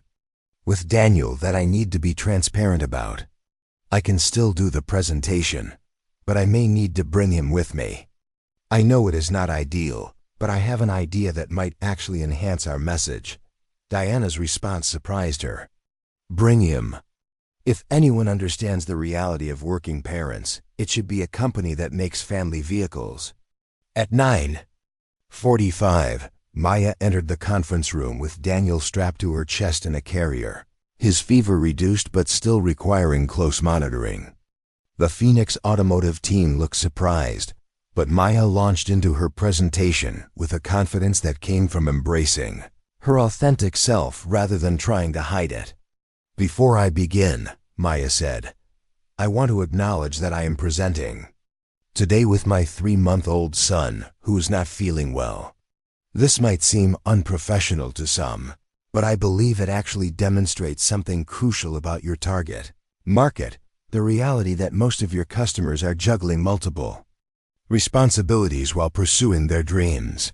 with Daniel that I need to be transparent about. I can still do the presentation, but I may need to bring him with me. I know it is not ideal, but I have an idea that might actually enhance our message. Diana's response surprised her. Bring him. If anyone understands the reality of working parents, it should be a company that makes family vehicles. At 9:45, Maya entered the conference room with Daniel strapped to her chest in a carrier, his fever reduced but still requiring close monitoring. The Phoenix Automotive team looked surprised, but Maya launched into her presentation with a confidence that came from embracing her authentic self rather than trying to hide it. Before I begin, Maya said, I want to acknowledge that I am presenting today with my 3-month-old son who is not feeling well. This might seem unprofessional to some, but I believe it actually demonstrates something crucial about your target market, the reality that most of your customers are juggling multiple responsibilities while pursuing their dreams.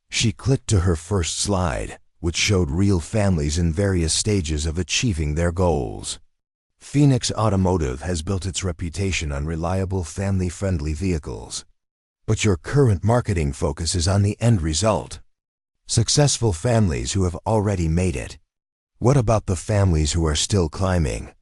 She clicked to her first slide, which showed real families in various stages of achieving their goals. Phoenix Automotive has built its reputation on reliable, family-friendly vehicles. But your current marketing focus is on the end result. Successful families who have already made it. What about the families who are still climbing?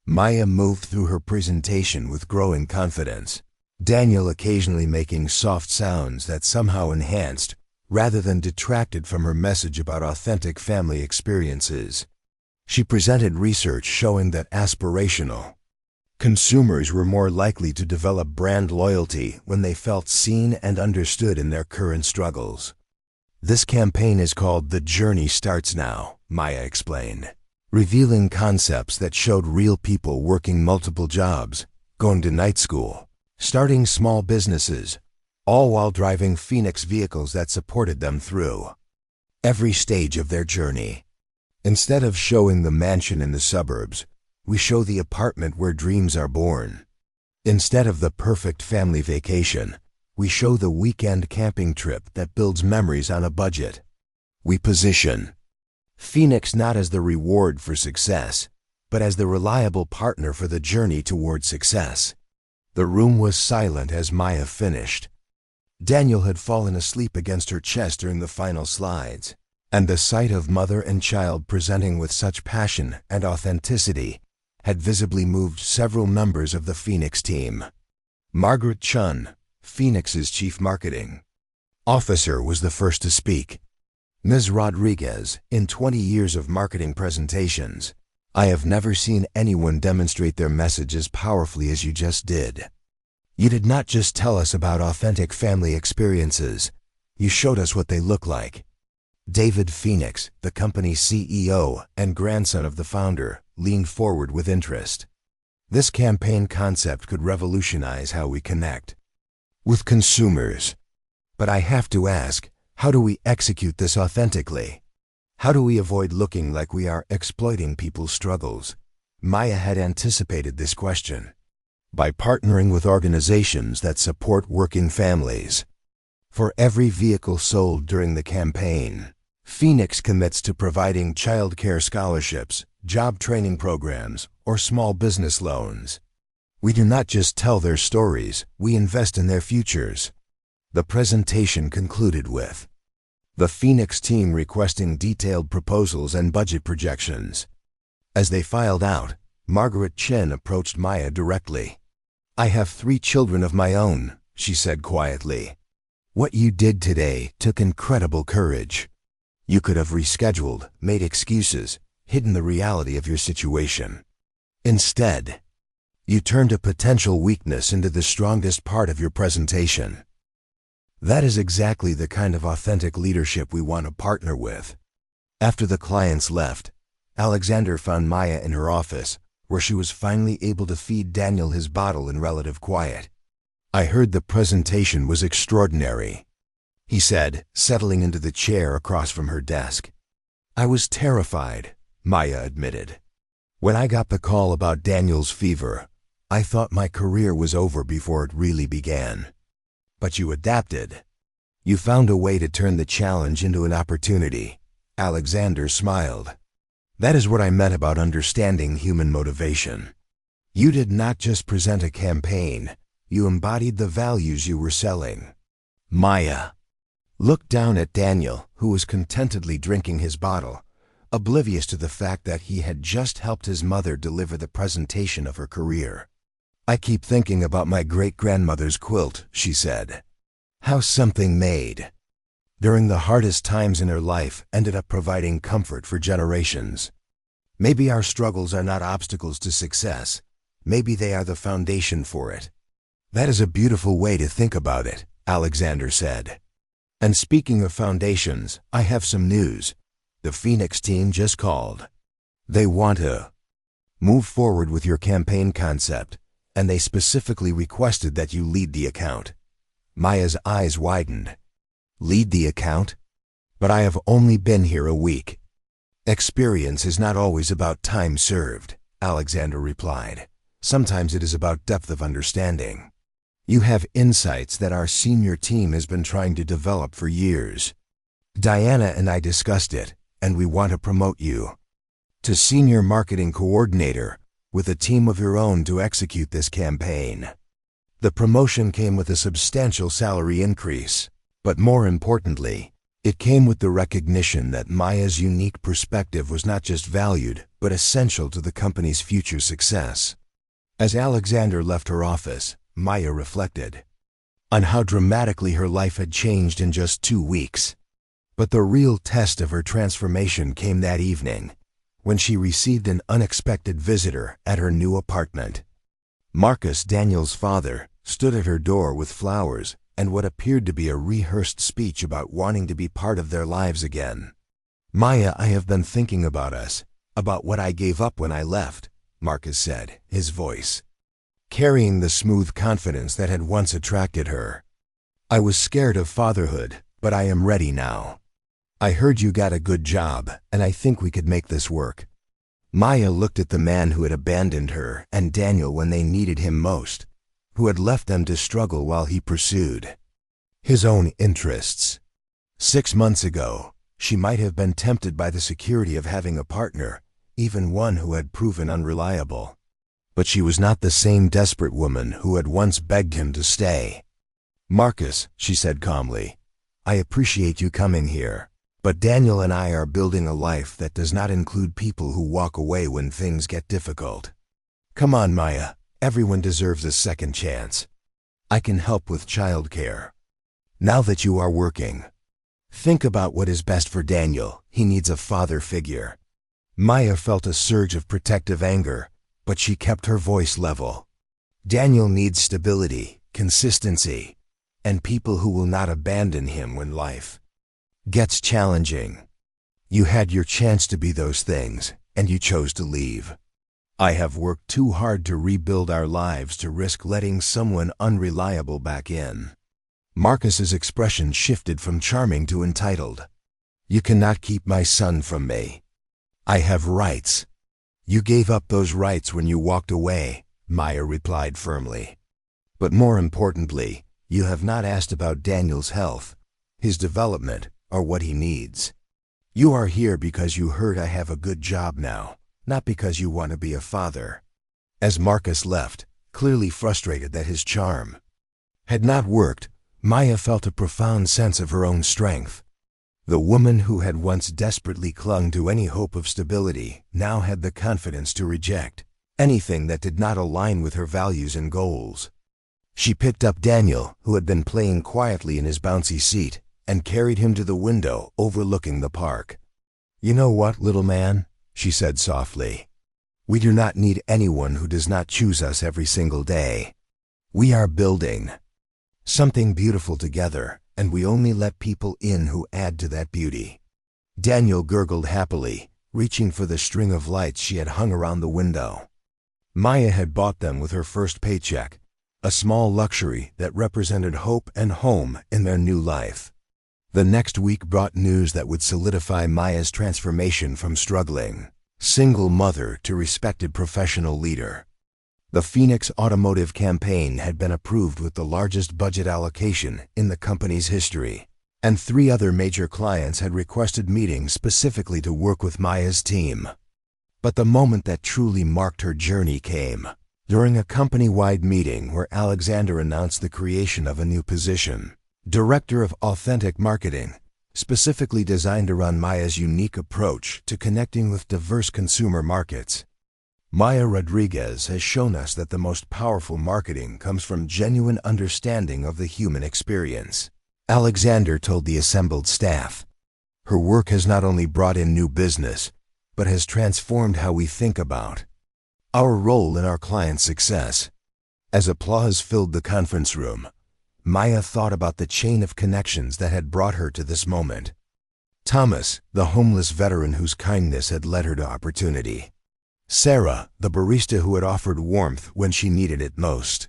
Maya moved through her presentation with growing confidence, Daniel occasionally making soft sounds that somehow enhanced rather than detracted from her message about authentic family experiences. She presented research showing that aspirational consumers were more likely to develop brand loyalty when they felt seen and understood in their current struggles. This campaign is called The Journey Starts Now, Maya explained, revealing concepts that showed real people working multiple jobs, going to night school, starting small businesses, all while driving Phoenix vehicles that supported them through every stage of their journey. Instead of showing the mansion in the suburbs, we show the apartment where dreams are born. Instead of the perfect family vacation, we show the weekend camping trip that builds memories on a budget. We position Phoenix not as the reward for success, but as the reliable partner for the journey toward success. The room was silent as Maya finished. Daniel had fallen asleep against her chest during the final slides, and the sight of mother and child presenting with such passion and authenticity had visibly moved several members of the Phoenix team. Margaret Chun, Phoenix's chief marketing officer, was the first to speak. Ms. Rodriguez, in 20 years of marketing presentations, I have never seen anyone demonstrate their message as powerfully as you just did. You did not just tell us about authentic family experiences, you showed us what they look like. David Phoenix, the company's CEO and grandson of the founder, leaned forward with interest. This campaign concept could revolutionize how we connect with consumers. But I have to ask, how do we execute this authentically? How do we avoid looking like we are exploiting people's struggles? Maya had anticipated this question. By partnering with organizations that support working families. For every vehicle sold during the campaign, Phoenix commits to providing childcare scholarships, job training programs, or small business loans. We do not just tell their stories, we invest in their futures. The presentation concluded with the Phoenix team requesting detailed proposals and budget projections. As they filed out, Margaret Chen approached Maya directly. "I have 3 children of my own," she said quietly. "What you did today took incredible courage. You could have rescheduled, made excuses, hidden the reality of your situation. Instead, you turned a potential weakness into the strongest part of your presentation. That is exactly the kind of authentic leadership we want to partner with." After the clients left, Alexander found Maya in her office, where she was finally able to feed Daniel his bottle in relative quiet. "I heard the presentation was extraordinary," he said, settling into the chair across from her desk. "I was terrified," Maya admitted. "When I got the call about Daniel's fever, I thought my career was over before it really began. But you adapted. You found a way to turn the challenge into an opportunity." Alexander smiled. "That is what I meant about understanding human motivation. You did not just present a campaign, you embodied the values you were selling." Maya looked down at Daniel, who was contentedly drinking his bottle, oblivious to the fact that he had just helped his mother deliver the presentation of her career. "I keep thinking about my great-grandmother's quilt," she said. "How something made during the hardest times in her life ended up providing comfort for generations. Maybe our struggles are not obstacles to success. Maybe they are the foundation for it." "That is a beautiful way to think about it," Alexander said. "And speaking of foundations, I have some news. The Phoenix team just called. They want to move forward with your campaign concept, and they specifically requested that you lead the account." Maya's eyes widened. "Lead the account? But I have only been here a week." "Experience is not always about time served," Alexander replied. "Sometimes it is about depth of understanding. You have insights that our senior team has been trying to develop for years. Diana and I discussed it, and we want to promote you to Senior Marketing Coordinator, with a team of your own to execute this campaign." The promotion came with a substantial salary increase, but more importantly, it came with the recognition that Maya's unique perspective was not just valued, but essential to the company's future success. As Alexander left her office, Maya reflected on how dramatically her life had changed in just 2 weeks. But the real test of her transformation came that evening, when she received an unexpected visitor at her new apartment. Marcus, Daniel's father, stood at her door with flowers and what appeared to be a rehearsed speech about wanting to be part of their lives again. "Maya, I have been thinking about us, about what I gave up when I left," Marcus said, his voice carrying the smooth confidence that had once attracted her. "I was scared of fatherhood, but I am ready now. I heard you got a good job, and I think we could make this work." Maya looked at the man who had abandoned her and Daniel when they needed him most, who had left them to struggle while he pursued his own interests. 6 months ago, she might have been tempted by the security of having a partner, even one who had proven unreliable. But she was not the same desperate woman who had once begged him to stay. "Marcus," she said calmly, "I appreciate you coming here, but Daniel and I are building a life that does not include people who walk away when things get difficult. Come on, Maya. Everyone deserves a second chance. I can help with childcare. Now that you are working, think about what is best for Daniel. He needs a father figure." Maya felt a surge of protective anger, but she kept her voice level. Daniel needs stability, consistency, and people who will not abandon him when life gets challenging. You had your chance to be those things, and you chose to leave. I have worked too hard to rebuild our lives to risk letting someone unreliable back in. Marcus's expression shifted from charming to entitled. "You cannot keep my son from me. I have rights." "You gave up those rights when you walked away," Maya replied firmly. "But more importantly, you have not asked about Daniel's health, his development, or what he needs. You are here because you heard I have a good job now, not because you want to be a father." As Marcus left, clearly frustrated that his charm had not worked, Maya felt a profound sense of her own strength. The woman who had once desperately clung to any hope of stability now had the confidence to reject anything that did not align with her values and goals. She picked up Daniel, who had been playing quietly in his bouncy seat, and carried him to the window overlooking the park. "You know what, little man?" she said softly. "We do not need anyone who does not choose us every single day. We are building something beautiful together, and we only let people in who add to that beauty." Daniel gurgled happily, reaching for the string of lights she had hung around the window. Maya had bought them with her first paycheck, a small luxury that represented hope and home in their new life. The next week brought news that would solidify Maya's transformation from struggling single mother to respected professional leader. The Phoenix Automotive campaign had been approved with the largest budget allocation in the company's history, and 3 other major clients had requested meetings specifically to work with Maya's team. But the moment that truly marked her journey came during a company-wide meeting where Alexander announced the creation of a new position, Director of Authentic Marketing, specifically designed around Maya's unique approach to connecting with diverse consumer markets. Maya Rodriguez has shown us that the most powerful marketing comes from genuine understanding of the human experience, Alexander told the assembled staff. Her work has not only brought in new business, but has transformed how we think about our role in our clients' success. As applause filled the conference room, Maya thought about the chain of connections that had brought her to this moment. Thomas, the homeless veteran whose kindness had led her to opportunity. Sarah, the barista who had offered warmth when she needed it most.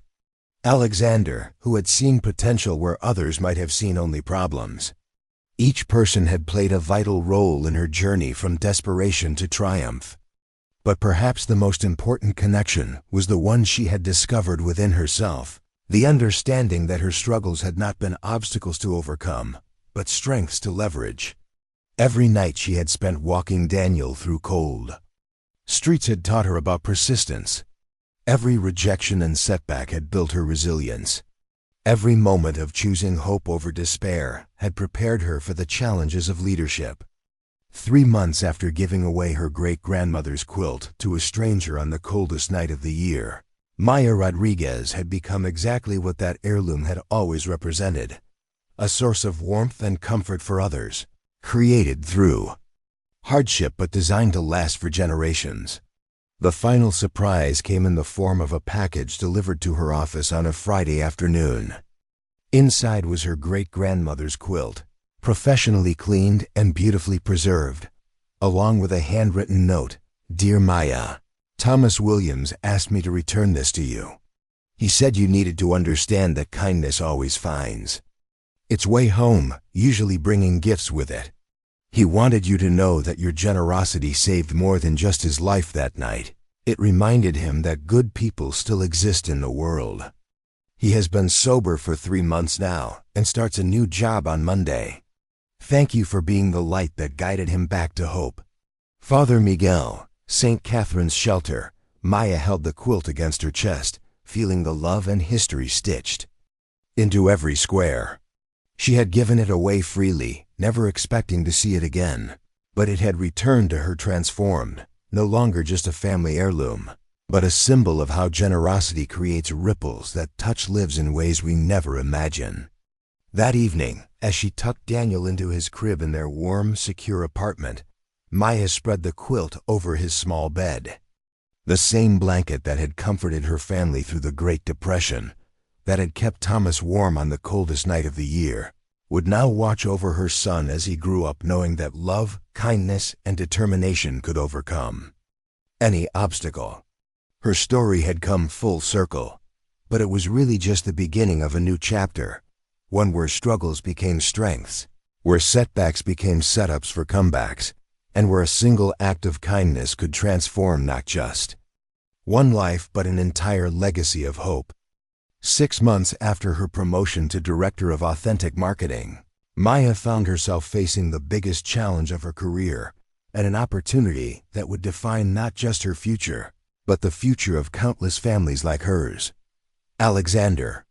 Alexander, who had seen potential where others might have seen only problems. Each person had played a vital role in her journey from desperation to triumph. But perhaps the most important connection was the one she had discovered within herself. The understanding that her struggles had not been obstacles to overcome, but strengths to leverage. Every night she had spent walking Daniel through cold streets had taught her about persistence. Every rejection and setback had built her resilience. Every moment of choosing hope over despair had prepared her for the challenges of leadership. 3 months after giving away her great-grandmother's quilt to a stranger on the coldest night of the year, Maya Rodriguez had become exactly what that heirloom had always represented, a source of warmth and comfort for others, created through hardship but designed to last for generations. The final surprise came in the form of a package delivered to her office on a Friday afternoon. Inside was her great-grandmother's quilt, professionally cleaned and beautifully preserved, along with a handwritten note. "Dear Maya, Thomas Williams asked me to return this to you. He said you needed to understand that kindness always finds its way home, usually bringing gifts with it. He wanted you to know that your generosity saved more than just his life that night. It reminded him that good people still exist in the world. He has been sober for 3 months now and starts a new job on Monday. Thank you for being the light that guided him back to hope. Father Miguel, St. Catherine's Shelter." Maya held the quilt against her chest, feeling the love and history stitched into every square. She had given it away freely, never expecting to see it again. But it had returned to her transformed, no longer just a family heirloom, but a symbol of how generosity creates ripples that touch lives in ways we never imagine. That evening, as she tucked Daniel into his crib in their warm, secure apartment, Maya spread the quilt over his small bed. The same blanket that had comforted her family through the Great Depression, that had kept Thomas warm on the coldest night of the year, would now watch over her son as he grew up, knowing that love, kindness, and determination could overcome any obstacle. Her story had come full circle, but it was really just the beginning of a new chapter, one where struggles became strengths, where setbacks became setups for comebacks, and where a single act of kindness could transform not just one life but an entire legacy of hope. 6 months after her promotion to Director of Authentic Marketing, Maya found herself facing the biggest challenge of her career and an opportunity that would define not just her future, but the future of countless families like hers. Alexander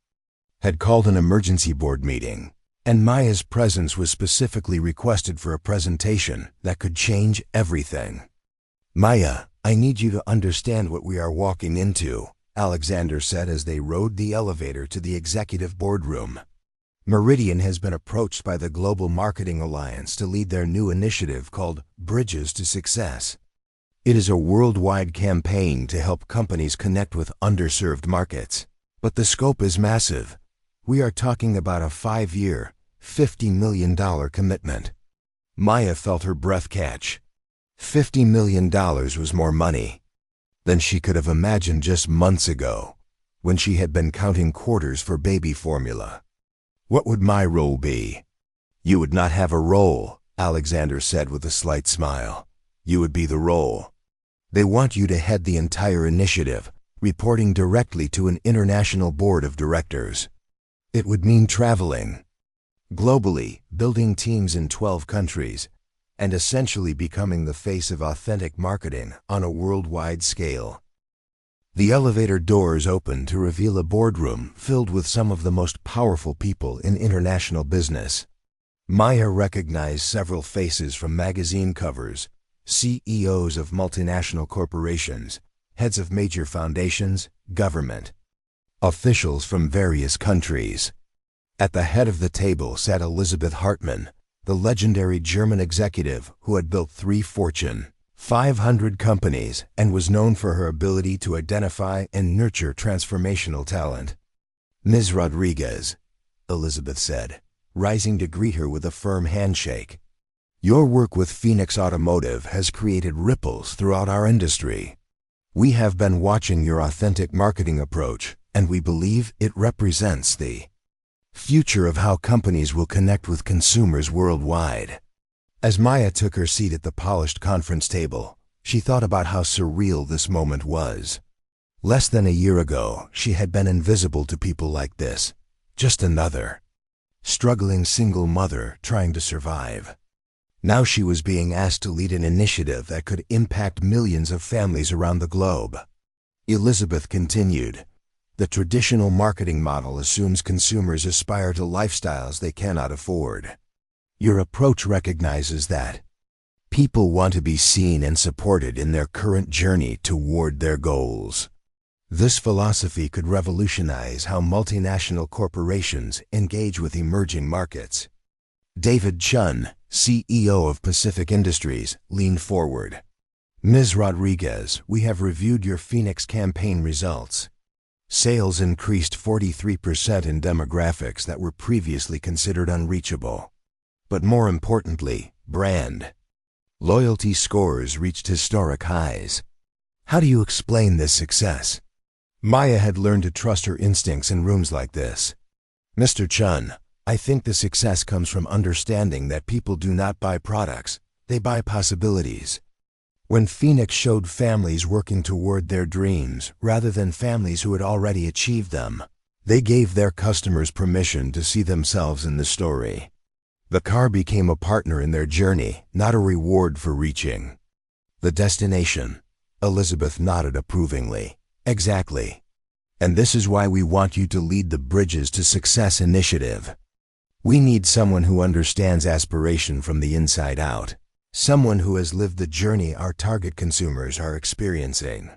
had called an emergency board meeting, and Maya's presence was specifically requested for a presentation that could change everything. "Maya, I need you to understand what we are walking into," Alexander said as they rode the elevator to the executive boardroom. Meridian has been approached by the Global Marketing Alliance to lead their new initiative called Bridges to Success. It is a worldwide campaign to help companies connect with underserved markets. But the scope is massive. We are talking about a 5-year, $50 million commitment. Maya felt her breath catch. $50 million was more money than she could have imagined just months ago, when she had been counting quarters for baby formula. "What would my role be?" "You would not have a role," Alexander said with a slight smile. "You would be the role. They want you to head the entire initiative, reporting directly to an international board of directors. It would mean traveling globally, building teams in 12 countries, and essentially becoming the face of authentic marketing on a worldwide scale." The elevator doors opened to reveal a boardroom filled with some of the most powerful people in international business. Maya recognized several faces from magazine covers, CEOs of multinational corporations, heads of major foundations, government officials from various countries. At the head of the table sat Elizabeth Hartmann, the legendary German executive who had built 3 Fortune 500 companies and was known for her ability to identify and nurture transformational talent. "Ms. Rodriguez," Elizabeth said, rising to greet her with a firm handshake. "Your work with Phoenix Automotive has created ripples throughout our industry. We have been watching your authentic marketing approach, and we believe it represents the future of how companies will connect with consumers worldwide." As Maya took her seat at the polished conference table, she thought about how surreal this moment was. Less than a year ago, she had been invisible to people like this, just another struggling single mother trying to survive. Now she was being asked to lead an initiative that could impact millions of families around the globe. Elizabeth continued, "The traditional marketing model assumes consumers aspire to lifestyles they cannot afford. Your approach recognizes that people want to be seen and supported in their current journey toward their goals. This philosophy could revolutionize how multinational corporations engage with emerging markets." David Chun, CEO of Pacific Industries, leaned forward. "Ms. Rodriguez, we have reviewed your Phoenix campaign results. Sales increased 43% in demographics that were previously considered unreachable. But more importantly, brand loyalty scores reached historic highs. How do you explain this success?" Maya had learned to trust her instincts in rooms like this. "Mr. Chun, I think the success comes from understanding that people do not buy products, they buy possibilities. When Phoenix showed families working toward their dreams rather than families who had already achieved them, they gave their customers permission to see themselves in the story. The car became a partner in their journey, not a reward for reaching the destination." Elizabeth nodded approvingly. "Exactly. And this is why we want you to lead the Bridges to Success initiative. We need someone who understands aspiration from the inside out, someone who has lived the journey our target consumers are experiencing."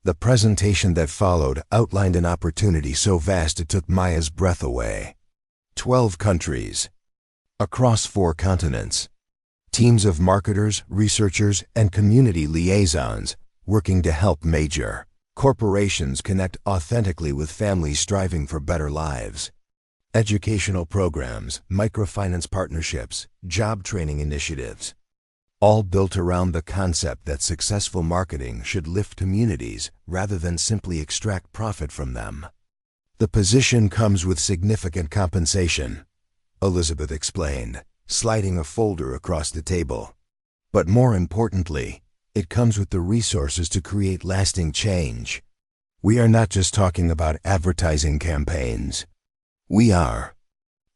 The presentation that followed outlined an opportunity so vast it took Maya's breath away. 12 countries, across 4 continents, teams of marketers, researchers, and community liaisons working to help major corporations connect authentically with families striving for better lives. Educational programs, microfinance partnerships, job training initiatives, all built around the concept that successful marketing should lift communities rather than simply extract profit from them. The position comes with significant compensation, Elizabeth explained, sliding a folder across the table. But more importantly, it comes with the resources to create lasting change. We are not just talking about advertising campaigns. We are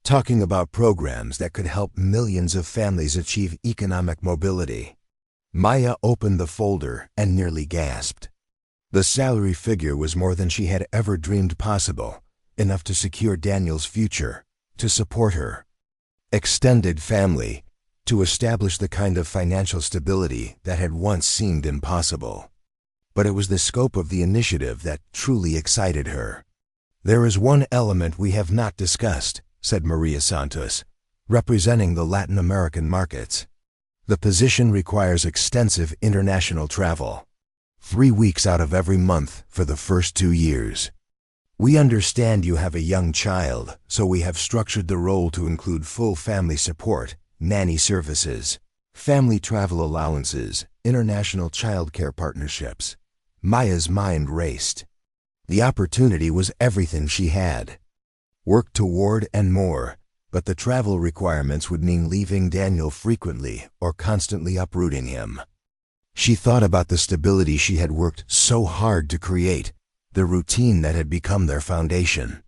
talking about programs that could help millions of families achieve economic mobility. Maya opened the folder and nearly gasped. The salary figure was more than she had ever dreamed possible, enough to secure Daniel's future, to support her extended family, to establish the kind of financial stability that had once seemed impossible. But it was the scope of the initiative that truly excited her. "There is one element we have not discussed," said Maria Santos, representing the Latin American markets. "The position requires extensive international travel, 3 weeks out of every month for the first 2 years. We understand you have a young child, so we have structured the role to include full family support, nanny services, family travel allowances, international childcare partnerships." Maya's mind raced. The opportunity was everything she had. Work toward and more, but the travel requirements would mean leaving Daniel frequently or constantly uprooting him. She thought about the stability she had worked so hard to create, the routine that had become their foundation.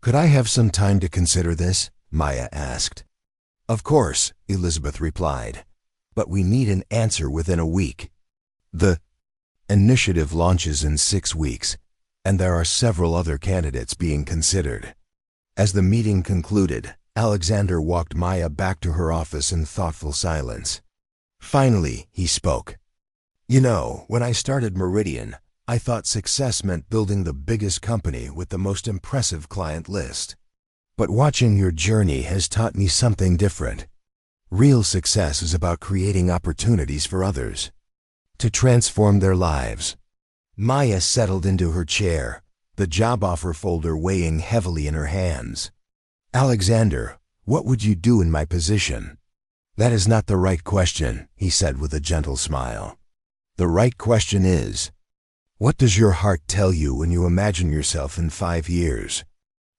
"Could I have some time to consider this?" Maya asked. "Of course," Elizabeth replied, "but we need an answer within a week. The initiative launches in 6 weeks, and there are several other candidates being considered." As the meeting concluded, Alexander walked Maya back to her office in thoughtful silence. Finally, he spoke. "You know, when I started Meridian, I thought success meant building the biggest company with the most impressive client list. But watching your journey has taught me something different. Real success is about creating opportunities for others, to transform their lives." Maya settled into her chair, the job offer folder weighing heavily in her hands. "Alexander, what would you do in my position?" "That is not the right question," he said with a gentle smile. "The right question is, what does your heart tell you when you imagine yourself in 5 years?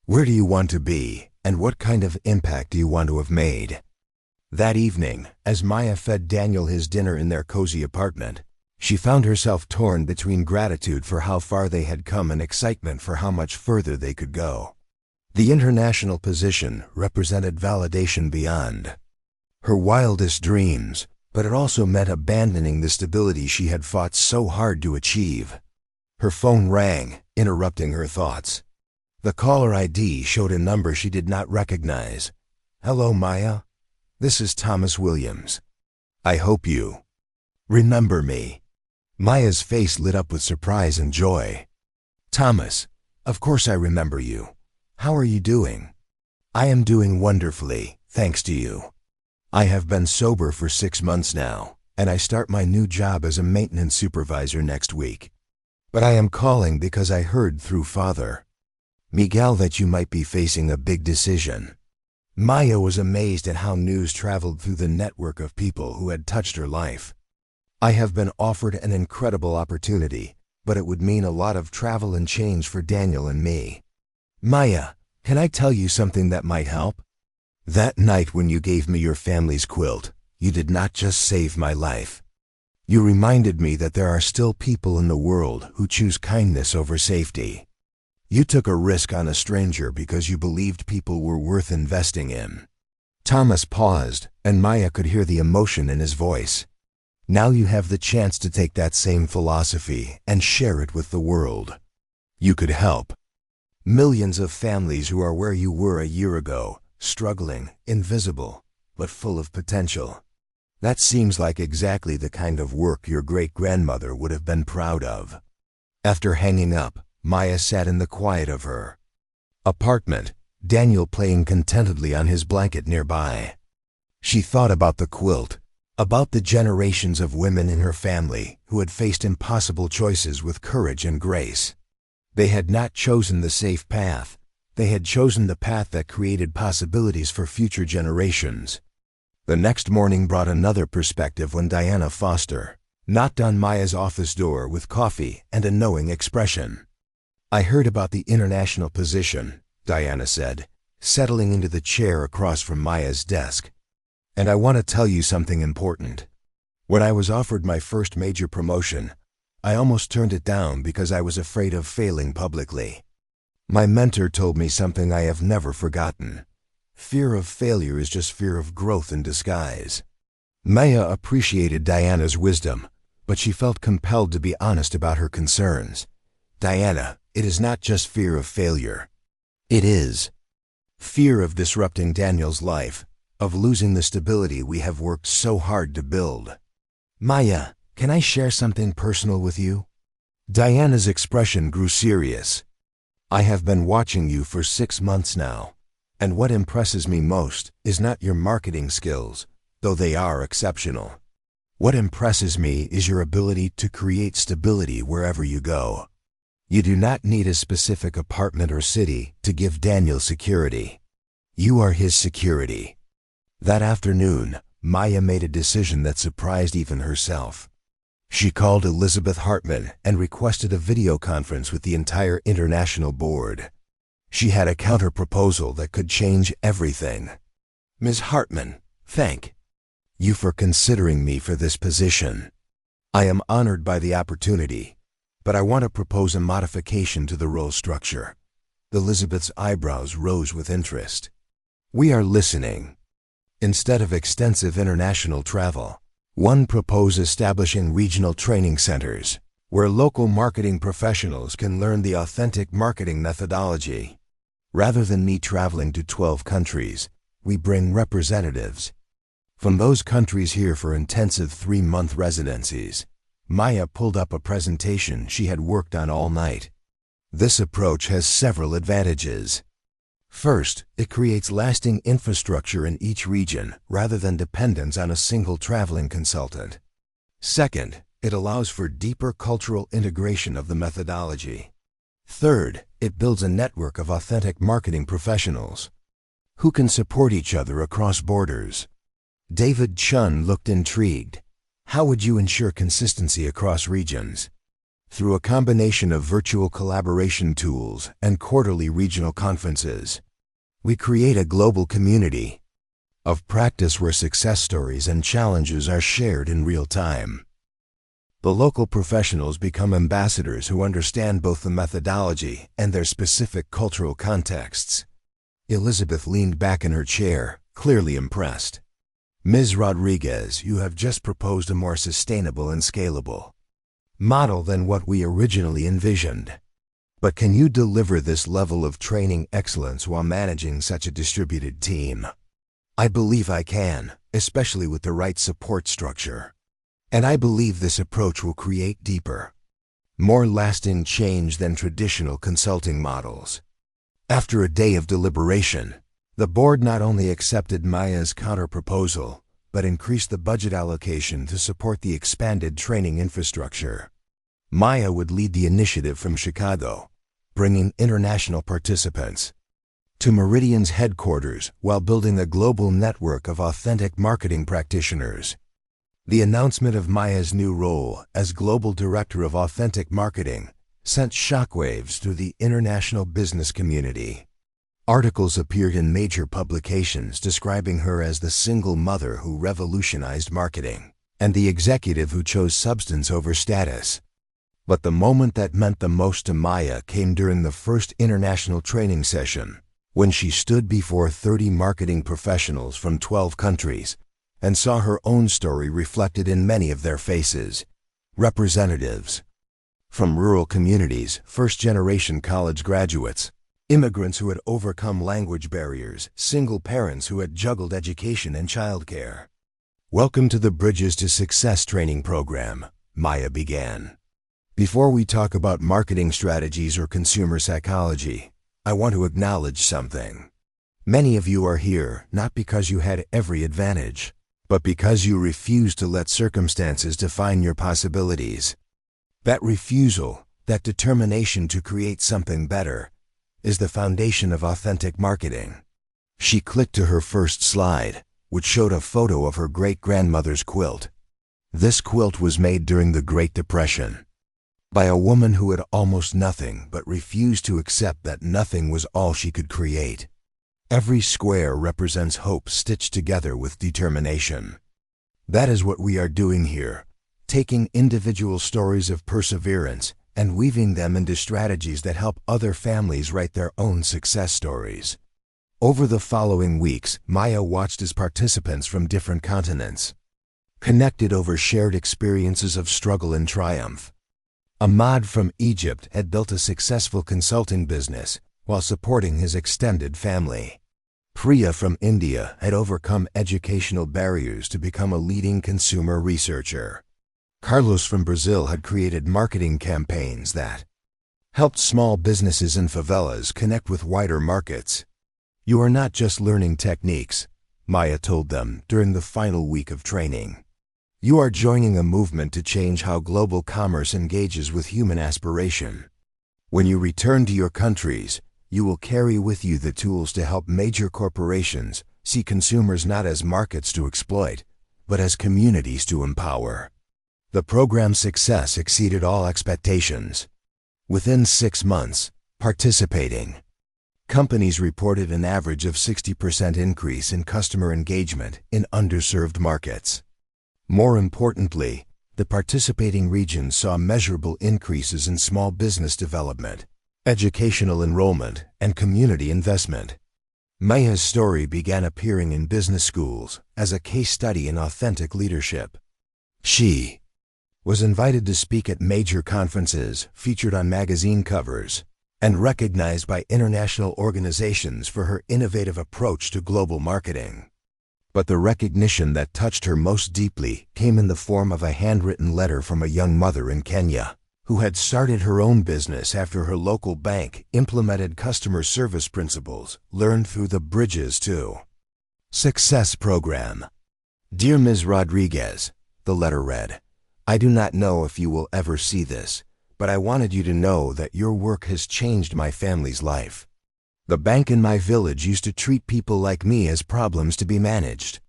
Where do you want to be, and what kind of impact do you want to have made?" That evening, as Maya fed Daniel his dinner in their cozy apartment, she found herself torn between gratitude for how far they had come and excitement for how much further they could go. The international position represented validation beyond her wildest dreams, but it also meant abandoning the stability she had fought so hard to achieve. Her phone rang, interrupting her thoughts. The caller ID showed a number she did not recognize. "Hello, Maya. This is Thomas Williams. I hope you remember me." Maya's face lit up with surprise and joy. "Thomas, of course I remember you. How are you doing?" "I am doing wonderfully, thanks to you. I have been sober for 6 months now, and I start my new job as a maintenance supervisor next week. But I am calling because I heard through Father Miguel that you might be facing a big decision." Maya was amazed at how news traveled through the network of people who had touched her life. "I have been offered an incredible opportunity, but it would mean a lot of travel and change for Daniel and me. Maya, can I tell you something that might help? That night when you gave me your family's quilt, you did not just save my life. You reminded me that there are still people in the world who choose kindness over safety. You took a risk on a stranger because you believed people were worth investing in." Thomas paused, and Maya could hear the emotion in his voice. "Now you have the chance to take that same philosophy and share it with the world. You could help millions of families who are where you were a year ago, struggling, invisible, but full of potential. That seems like exactly the kind of work your great-grandmother would have been proud of." After hanging up, Maya sat in the quiet of her apartment, Daniel playing contentedly on his blanket nearby. She thought about the quilt, about the generations of women in her family who had faced impossible choices with courage and grace. They had not chosen the safe path. They had chosen the path that created possibilities for future generations. The next morning brought another perspective when Diana Foster knocked on Maya's office door with coffee and a knowing expression. I heard about the international position, Diana said, settling into the chair across from Maya's desk. And I want to tell you something important. When I was offered my first major promotion, I almost turned it down because I was afraid of failing publicly. My mentor told me something I have never forgotten. Fear of failure is just fear of growth in disguise. Maya appreciated Diana's wisdom, but she felt compelled to be honest about her concerns. Diana, it is not just fear of failure. It is fear of disrupting Daniel's life, of losing the stability we have worked so hard to build. Maya, can I share something personal with you? Diana's expression grew serious. I have been watching you for 6 months now, and what impresses me most is not your marketing skills, though they are exceptional. What impresses me is your ability to create stability wherever you go. You do not need a specific apartment or city to give Daniel security. You are his security. That afternoon, Maya made a decision that surprised even herself. She called Elizabeth Hartman and requested a video conference with the entire international board. She had a counter-proposal that could change everything. Ms. Hartman, thank you for considering me for this position. I am honored by the opportunity, but I want to propose a modification to the role structure. Elizabeth's eyebrows rose with interest. We are listening. Instead of extensive international travel, one propose establishing regional training centers, where local marketing professionals can learn the authentic marketing methodology. Rather than me traveling to 12 countries, we bring representatives from those countries here for intensive 3-month residencies. Maya pulled up a presentation she had worked on all night. This approach has several advantages. First, it creates lasting infrastructure in each region rather than dependence on a single traveling consultant. Second, it allows for deeper cultural integration of the methodology. Third, it builds a network of authentic marketing professionals who can support each other across borders. David Chun looked intrigued. How would you ensure consistency across regions? Through a combination of virtual collaboration tools and quarterly regional conferences. We create a global community of practice where success stories and challenges are shared in real time. The local professionals become ambassadors who understand both the methodology and their specific cultural contexts. Elizabeth leaned back in her chair, clearly impressed. Ms. Rodriguez, you have just proposed a more sustainable and scalable model than what we originally envisioned. But can you deliver this level of training excellence while managing such a distributed team? I believe I can, especially with the right support structure. And I believe this approach will create deeper, more lasting change than traditional consulting models. After a day of deliberation, the board not only accepted Maya's counter-proposal, but increased the budget allocation to support the expanded training infrastructure. Maya would lead the initiative from Chicago, bringing international participants to Meridian's headquarters while building a global network of authentic marketing practitioners. The announcement of Maya's new role as Global Director of Authentic Marketing sent shockwaves through the international business community. Articles appeared in major publications describing her as the single mother who revolutionized marketing and the executive who chose substance over status. But the moment that meant the most to Maya came during the first international training session, when she stood before 30 marketing professionals from 12 countries and saw her own story reflected in many of their faces. Representatives from rural communities, first-generation college graduates, immigrants who had overcome language barriers, single parents who had juggled education and childcare. Welcome to the Bridges to Success training program, Maya began. Before we talk about marketing strategies or consumer psychology, I want to acknowledge something. Many of you are here not because you had every advantage, but because you refused to let circumstances define your possibilities. That refusal, that determination to create something better, is the foundation of authentic marketing. She clicked to her first slide, which showed a photo of her great-grandmother's quilt. This quilt was made during the Great Depression. by a woman who had almost nothing but refused to accept that nothing was all she could create. Every square represents hope stitched together with determination. That is what we are doing here, taking individual stories of perseverance and weaving them into strategies that help other families write their own success stories. Over the following weeks, Maya watched as participants from different continents connected over shared experiences of struggle and triumph. Ahmad from Egypt had built a successful consulting business while supporting his extended family. Priya from India had overcome educational barriers to become a leading consumer researcher. Carlos from Brazil had created marketing campaigns that helped small businesses in favelas connect with wider markets. You are not just learning techniques, Maya told them during the final week of training. You are joining a movement to change how global commerce engages with human aspiration. When you return to your countries, you will carry with you the tools to help major corporations see consumers not as markets to exploit, but as communities to empower. The program's success exceeded all expectations. Within 6 months, participating companies reported an average of 60% increase in customer engagement in underserved markets. More importantly, the participating regions saw measurable increases in small business development, educational enrollment, and community investment. Maya's story began appearing in business schools as a case study in authentic leadership. She was invited to speak at major conferences, featured on magazine covers, and recognized by international organizations for her innovative approach to global marketing. But the recognition that touched her most deeply came in the form of a handwritten letter from a young mother in Kenya, who had started her own business after her local bank implemented customer service principles learned through the Bridges to Success program. Dear Ms. Rodriguez, the letter read, I do not know if you will ever see this, but I wanted you to know that your work has changed my family's life. The bank in my village used to treat people like me as problems to be managed.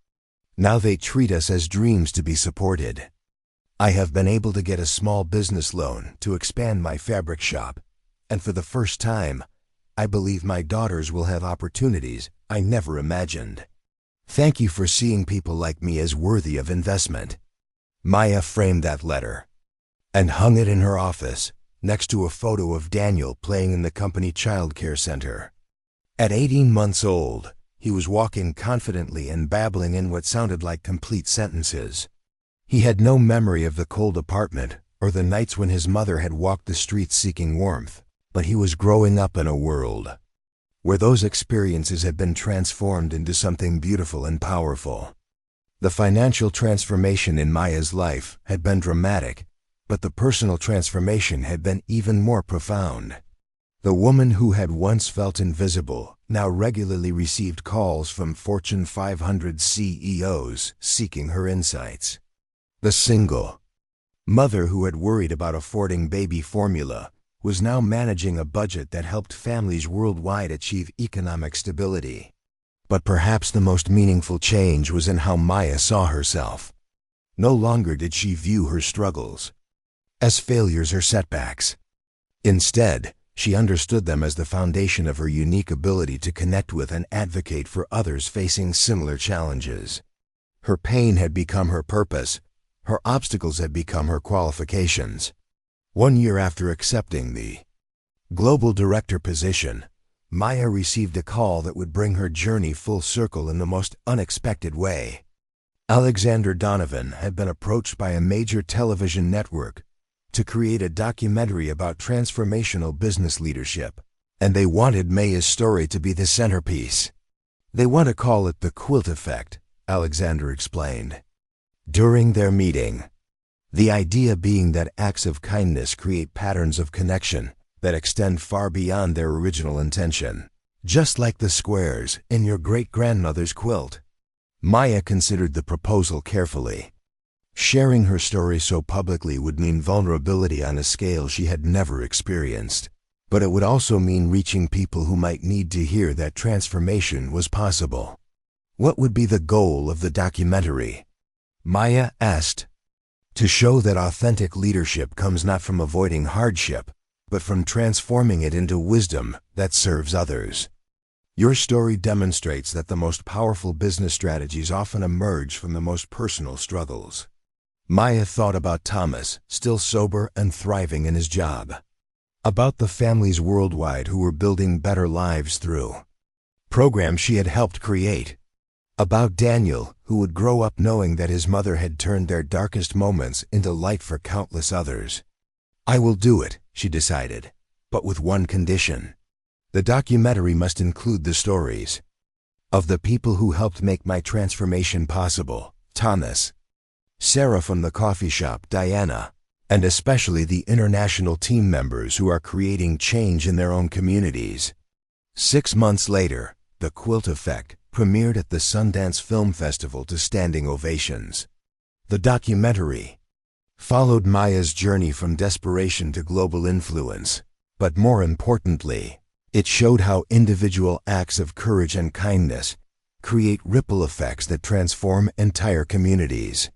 Now they treat us as dreams to be supported. I have been able to get a small business loan to expand my fabric shop, and for the first time, I believe my daughters will have opportunities I never imagined. Thank you for seeing people like me as worthy of investment. Maya framed that letter and hung it in her office next to a photo of Daniel playing in the company child care center. At 18 months old, he was walking confidently and babbling in what sounded like complete sentences. He had no memory of the cold apartment or the nights when his mother had walked the streets seeking warmth, but he was growing up in a world where those experiences had been transformed into something beautiful and powerful. The financial transformation in Maya's life had been dramatic, but the personal transformation had been even more profound. The woman who had once felt invisible now regularly received calls from Fortune 500 CEOs seeking her insights. The single mother who had worried about affording baby formula was now managing a budget that helped families worldwide achieve economic stability. But perhaps the most meaningful change was in how Maya saw herself. No longer did she view her struggles as failures or setbacks. Instead, she understood them as the foundation of her unique ability to connect with and advocate for others facing similar challenges. Her pain had become her purpose. Her obstacles had become her qualifications. 1 year after accepting the global director position, Maya received a call that would bring her journey full circle in the most unexpected way. Alexander Donovan had been approached by a major television network to create a documentary about transformational business leadership, and they wanted Maya's story to be the centerpiece. They want to call it the quilt effect, Alexander explained. During their meeting, the idea being that acts of kindness create patterns of connection that extend far beyond their original intention, just like the squares in your great-grandmother's quilt. Maya considered the proposal carefully. Sharing her story so publicly would mean vulnerability on a scale she had never experienced, but it would also mean reaching people who might need to hear that transformation was possible. What would be the goal of the documentary? Maya asked. to show that authentic leadership comes not from avoiding hardship, but from transforming it into wisdom that serves others. Your story demonstrates that the most powerful business strategies often emerge from the most personal struggles. Maya thought about Thomas, still sober and thriving in his job. About the families worldwide who were building better lives through programs she had helped create. About Daniel, who would grow up knowing that his mother had turned their darkest moments into light for countless others. I will do it, she decided, but with one condition. The documentary must include the stories of the people who helped make my transformation possible: Thomas, Sarah from the coffee shop, Diana, and especially the international team members who are creating change in their own communities. 6 months later, The Quilt Effect premiered at the Sundance Film Festival to standing ovations. The documentary followed Maya's journey from desperation to global influence, but more importantly, it showed how individual acts of courage and kindness create ripple effects that transform entire communities.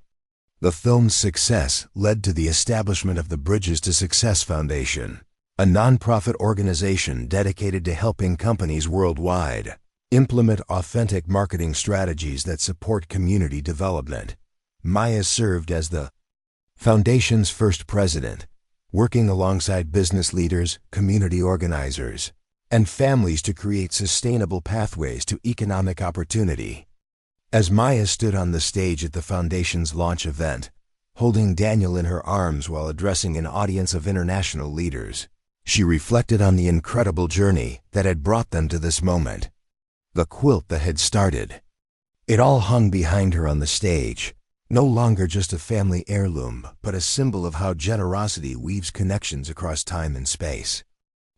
The film's success led to the establishment of the Bridges to Success Foundation, a nonprofit organization dedicated to helping companies worldwide implement authentic marketing strategies that support community development. Maya served as the foundation's first president, working alongside business leaders, community organizers, and families to create sustainable pathways to economic opportunity. As Maya stood on the stage at the foundation's launch event, holding Daniel in her arms while addressing an audience of international leaders, she reflected on the incredible journey that had brought them to this moment. The quilt that had started it all hung behind her on the stage, no longer just a family heirloom, but a symbol of how generosity weaves connections across time and space.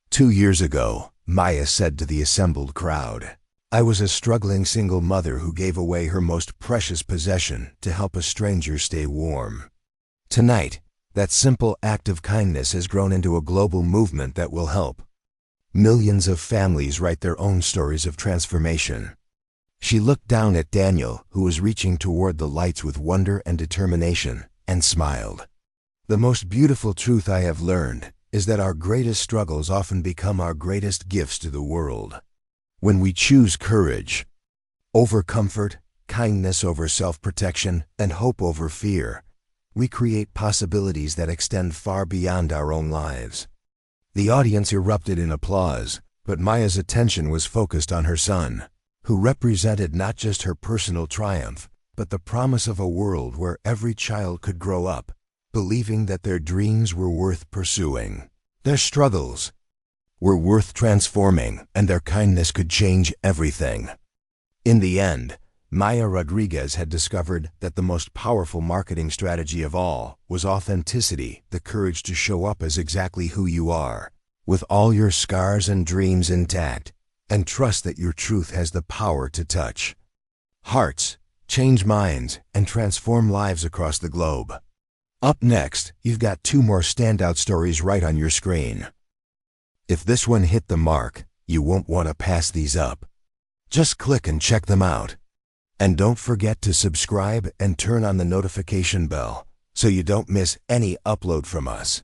2 years ago, Maya said to the assembled crowd, I was a struggling single mother who gave away her most precious possession to help a stranger stay warm. Tonight, that simple act of kindness has grown into a global movement that will help millions of families write their own stories of transformation. She looked down at Daniel, who was reaching toward the lights with wonder and determination, and smiled. The most beautiful truth I have learned is that our greatest struggles often become our greatest gifts to the world. When we choose courage over comfort, kindness over self-protection, and hope over fear, we create possibilities that extend far beyond our own lives. The audience erupted in applause, but Maya's attention was focused on her son, who represented not just her personal triumph, but the promise of a world where every child could grow up, believing that their dreams were worth pursuing, their struggles were worth transforming, and their kindness could change everything. In the end, Maya Rodriguez had discovered that the most powerful marketing strategy of all was authenticity, the courage to show up as exactly who you are, with all your scars and dreams intact, and trust that your truth has the power to touch hearts, change minds, and transform lives across the globe. Up next, you've got 2 more standout stories right on your screen. If this one hit the mark, you won't want to pass these up. Just click and check them out. And don't forget to subscribe and turn on the notification bell so you don't miss any upload from us.